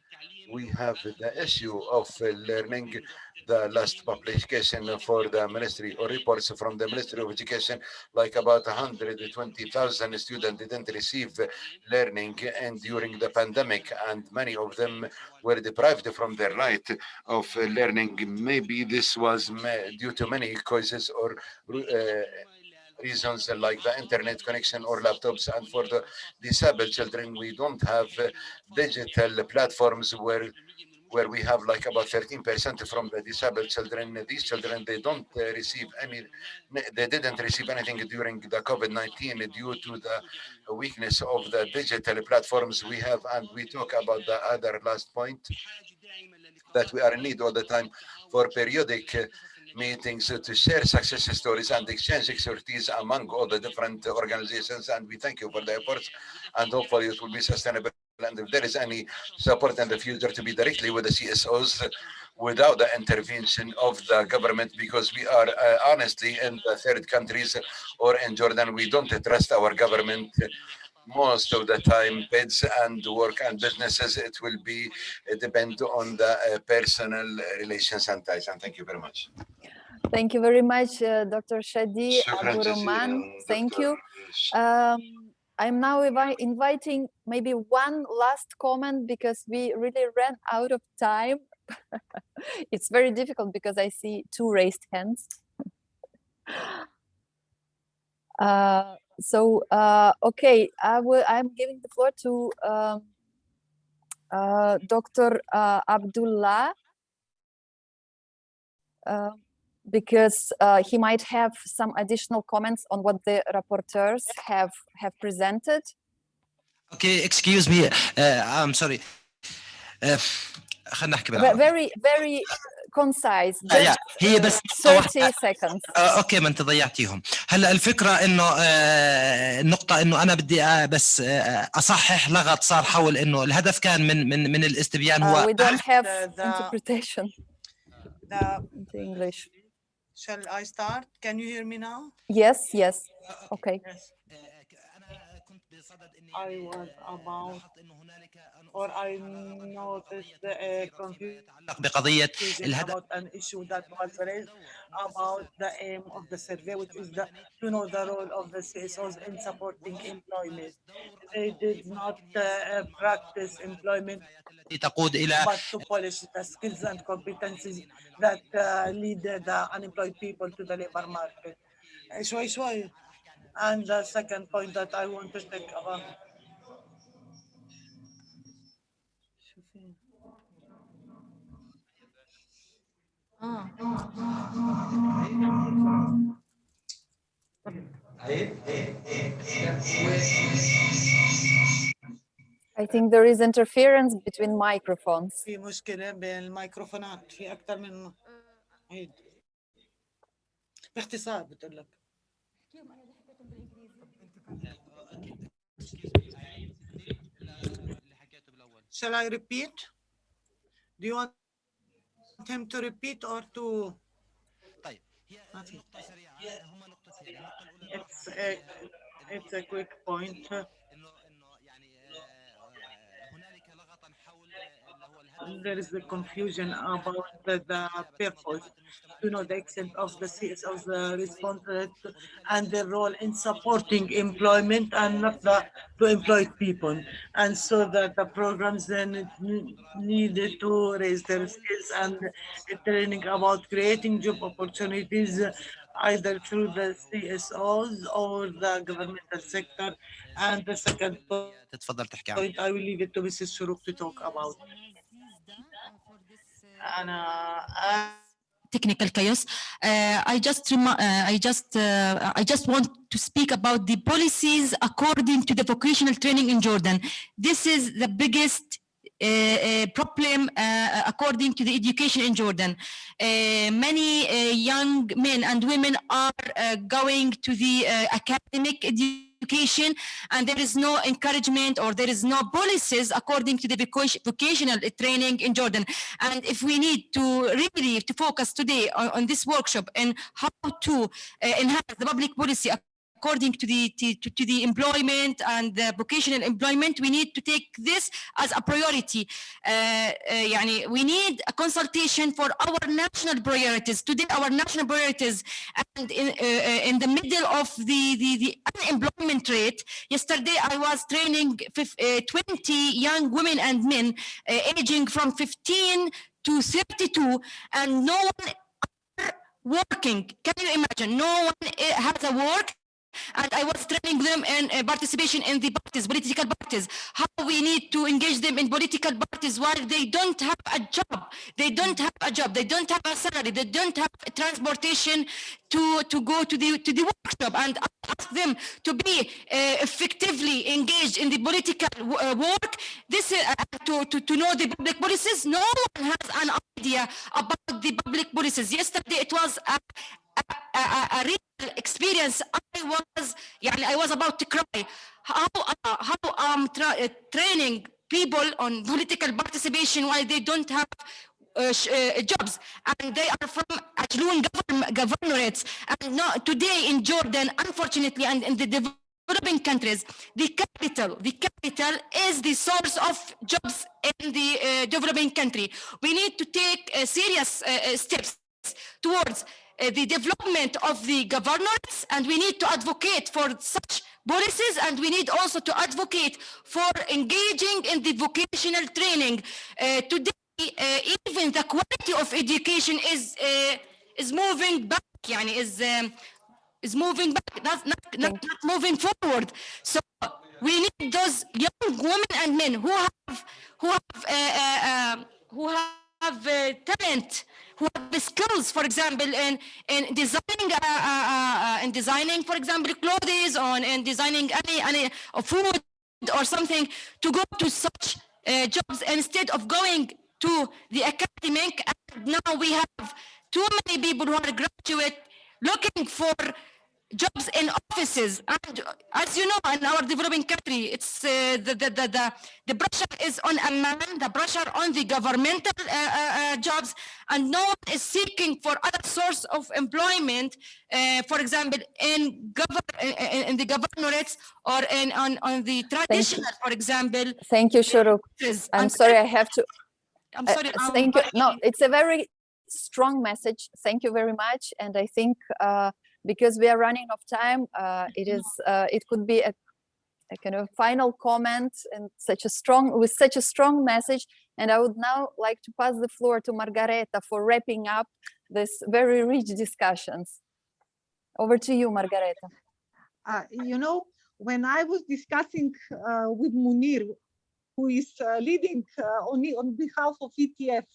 we have the issue of learning. The last publication for the ministry or reports from the Ministry of Education, like about 120,000 students didn't receive learning and during the pandemic, and many of them were deprived from their right of learning. Maybe this was due to many causes or reasons like the internet connection or laptops. And for the disabled children, we don't have digital platforms where we have like about 13% from the disabled children. These children, they don't receive any, they didn't receive anything during the COVID-19 due to the weakness of the digital platforms we have. And we talk about the other last point, that we are in need all the time for periodic meetings to share success stories and exchange expertise among all the different organizations. And we thank you for the efforts, and hopefully it will be sustainable. And if there is any support in the future, to be directly with the CSOs without the intervention of the government, because we are honestly in the third countries or in Jordan, we don't trust our government most of the time. Bids and work and businesses, it will be depend on the personal relations and ties. And thank you very much. Thank you very much, Dr. Shadi شكرا Abu Roman. جزيلا Thank دكتور. you. I'm now inviting maybe one last comment because we really ran out of time. It's very difficult because I see two raised hands. Okay, I'm giving the floor to Dr. Abdullah, because he might have some additional comments on what the rapporteurs have presented. Okay, excuse me. I'm sorry. خلينا نحكي بالعربي. Very concise. Just هي بس 30 seconds. اوكي، ما انت ضيعتيهم. هلا الفكره انه النقطه انه انا بدي بس اصحح لغط صار حول انه الهدف كان من الاستبيان هو We don't have interpretation into English. Shall I start? Can you hear me now? Yes. Okay. Yes. I was about, or I noticed the confusion بقضيه الهدف about an issue that was raised about the aim of the survey, which is to know the role of the CSOs in supporting employment. They did not practice employment, تقود الى but to polish the skills and competencies that lead the unemployed people to the labor market. شوي. And the second point that I want to take about. I think there is interference between microphones. في مشكلة بين الميكروفونات، في أكثر من عيد. باختصار بتقول لك. Shall I repeat? Do you want him to repeat or to? طيب هي نقطة سريعة، هم نقطتين. It's a quick point. إنه يعني هنالك لغطا حول اللي هو الهدف. There is a confusion about the purpose, to know the extent of the CSO's response and their role in supporting employment and not to employed people. And so that the programs then needed to raise their skills and training about creating job opportunities either through the CSOs or the governmental sector. And the second تتفضل تحكي عنه. point, I will leave it to Mrs. Shuruk to talk about. technical chaos. I just want to speak about the policies according to the vocational training in Jordan. This is the biggest problem according to the education in Jordan. Many young men and women are going to the academic education, and there is no encouragement or there is no policies according to the vocational training in Jordan. And if we need to really to focus today on this workshop and how to enhance the public policy according to the employment and the vocational employment, we need to take this as a priority. We need a consultation for our national priorities. Today, our national priorities, and in the middle of the unemployment rate. Yesterday, I was training 20 young women and men aging from 15 to 32, and no one are working. Can you imagine? No one has a work. And I was training them in participation in the parties, political parties, how we need to engage them in political parties while they don't have a job. They don't have a job, they don't have a salary, they don't have transportation to go to the workshop, and ask them to be effectively engaged in the political work. This to know the public policies. No one has an idea about the public policies. Yesterday it was a real experience. I was about to cry. How I'm training people on political participation while they don't have jobs, and they are from Ajloon governorates. And today in Jordan, unfortunately, and in the developing countries, the capital is the source of jobs in the developing country. We need to take serious steps towards the development of the governorates, and we need to advocate for such policies, and we need also to advocate for engaging in the vocational training. Today, even the quality of education is moving back, is moving back, not moving forward. So we need those young women and men who have talent, who have the skills, for example, in designing, for example, clothes, in designing any food or something, to go to such jobs instead of going to the academic. And now we have too many people who are graduate looking for jobs in offices, and as you know, in our developing country, it's the pressure is on a man, the pressure on the governmental jobs, and no one is seeking for other source of employment. For example, in the governorates or on the traditional, for example. Thank you, Shuruk. I'm sorry, I have to. I'm sorry. Thank you. No, it's a very strong message. Thank you very much, and I think. Because we are running out of time, it could be a kind of final comment and with such a strong message. And I would now like to pass the floor to Margareta for wrapping up this very rich discussions. Over to you, Margareta. When I was discussing with Munir, who is leading on behalf of ETF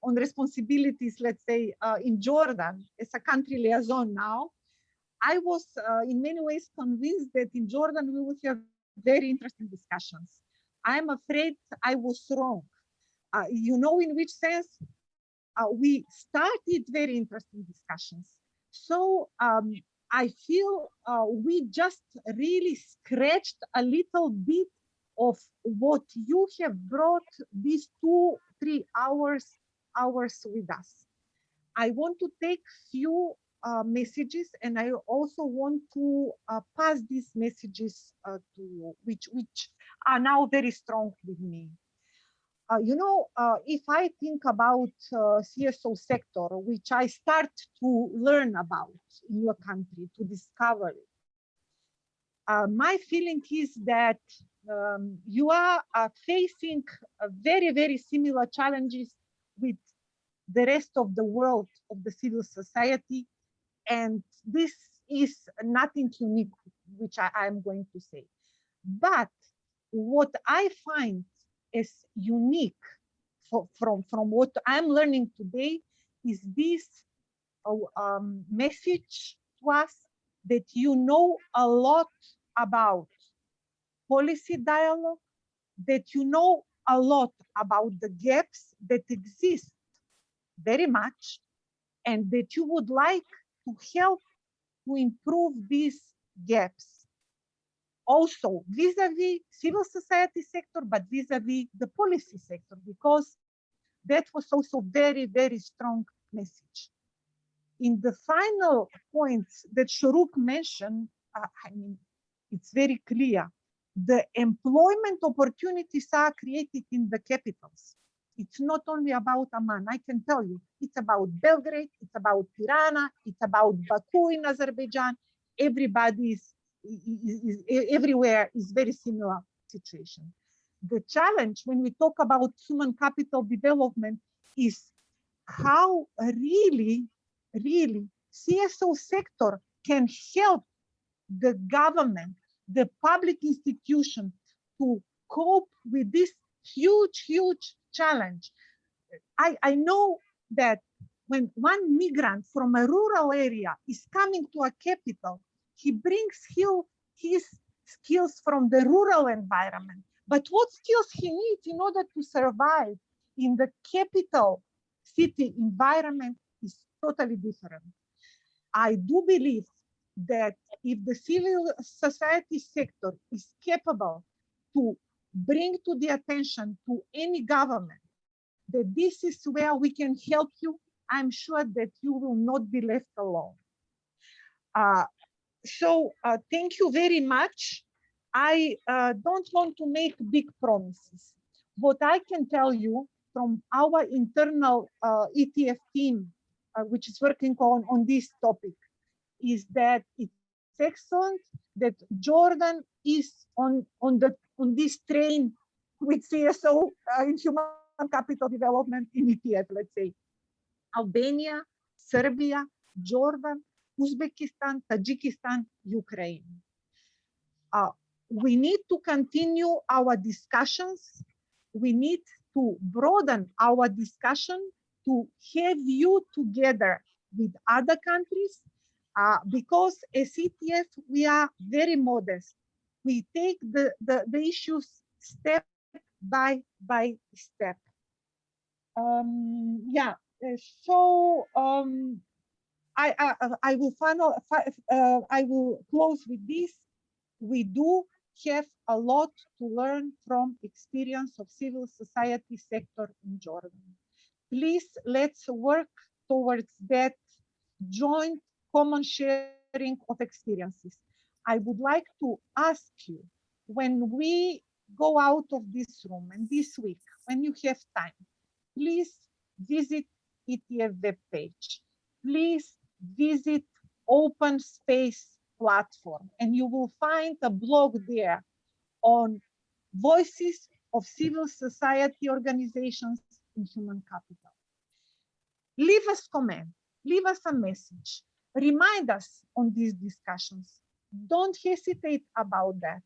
on responsibilities, let's say, in Jordan as a country liaison now, I was in many ways convinced that in Jordan we would have very interesting discussions. I'm afraid I was wrong. In which sense? We started very interesting discussions. So I feel we just really scratched a little bit of what you have brought these 2-3 hours with us. I want to take few messages, and I also want to pass these messages to you, which are now very strong with me. If I think about CSO sector, which I start to learn about in your country, to discover it, my feeling is that you are facing very, very similar challenges with the rest of the world, of the civil society. And this is nothing unique, which I'm going to say. But what I find is unique from what I'm learning today is this message to us that you know a lot about policy dialogue, that you know a lot about the gaps that exist very much, and that you would like to help to improve these gaps. Also, vis-a-vis civil society sector, but vis-a-vis the policy sector, because that was also very, very strong message. In the final points that Shuruk mentioned, I mean, it's very clear. The employment opportunities are created in the capitals. It's not only about Amman, I can tell you. It's about Belgrade, it's about Tirana, it's about Baku in Azerbaijan. Everybody is everywhere is very similar situation. The challenge when we talk about human capital development is how really CSO sector can help the government, the public institution to cope with this huge challenge. I know that when one migrant from a rural area is coming to a capital, he brings his skills from the rural environment. But what skills he needs in order to survive in the capital city environment is totally different. I do believe that if the civil society sector is capable to bring to the attention to any government that this is where we can help you, I'm sure that you will not be left alone. Thank you very much. I don't want to make big promises. What I can tell you from our internal ETF team, which is working on this topic, is that it's excellent that Jordan is on this train with CSO in human capital development in ETF, let's say. Albania, Serbia, Jordan, Uzbekistan, Tajikistan, Ukraine. We need to continue our discussions. We need to broaden our discussion to have you together with other countries, because as ETF, we are very modest. We take the issues step by step. I will close with this. We do have a lot to learn from experience of civil society sector in Jordan. Please, let's work towards that joint common sharing of experiences. I would like to ask you, when we go out of this room and this week, when you have time, please visit ETF webpage. Please visit Open Space platform, and you will find a blog there on voices of civil society organizations in human capital. Leave us comment, leave us a message, remind us on these discussions. Don't hesitate about that.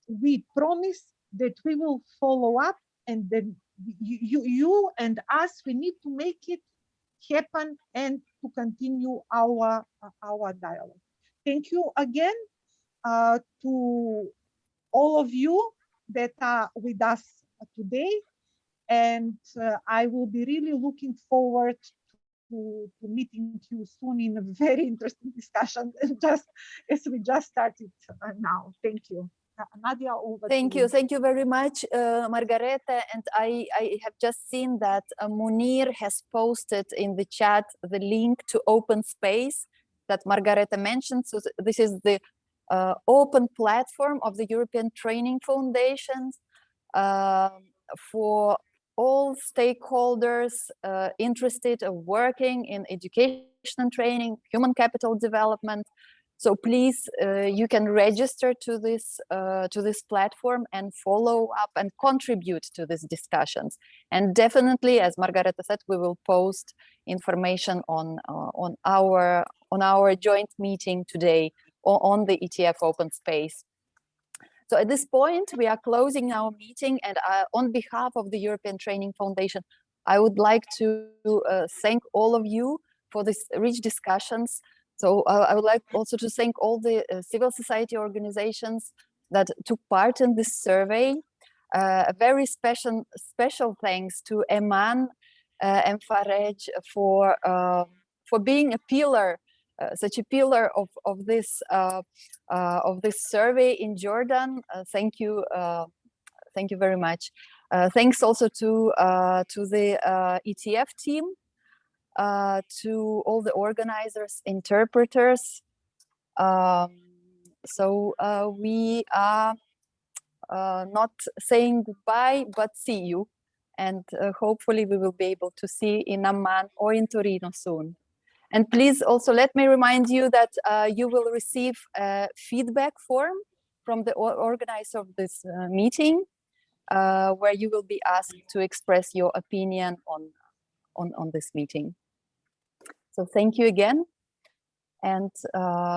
We promise that we will follow up, and then you and us, we need to make it happen and to continue our dialogue. Thank you again to all of you that are with us today. And I will be really looking forward to meeting you soon in a very interesting discussion, just as we just started now. Thank you. Nadia, over to you. Thank you very much, Margareta. And I have just seen that Munir has posted in the chat the link to Open Space that Margareta mentioned. So this is the open platform of the European Training Foundations for all stakeholders interested in working in education and training, human capital development. So please, you can register to this platform and follow up and contribute to these discussions. And definitely, as Margareta said, we will post information on our joint meeting today on the ETF Open Space. So at this point, we are closing our meeting, and on behalf of the European Training Foundation, I would like to thank all of you this rich discussions. So I would like also to thank all the civil society organizations that took part in this survey. A very special thanks to Eman and Farej for being a pillar, such a pillar of this survey in Jordan. Thank you very much. Thanks also to the ETF team, to all the organizers, interpreters. So we are not saying goodbye, but see you. And hopefully we will be able to see in Amman or in Torino soon. And please also let me remind you that you will receive a feedback form from the organizer of this meeting, where you will be asked to express your opinion on this meeting. So thank you again, and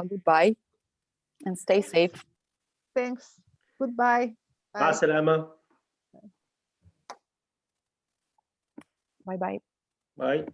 goodbye, and stay safe. Thanks. Goodbye. مع السلامة. Bye bye. Bye.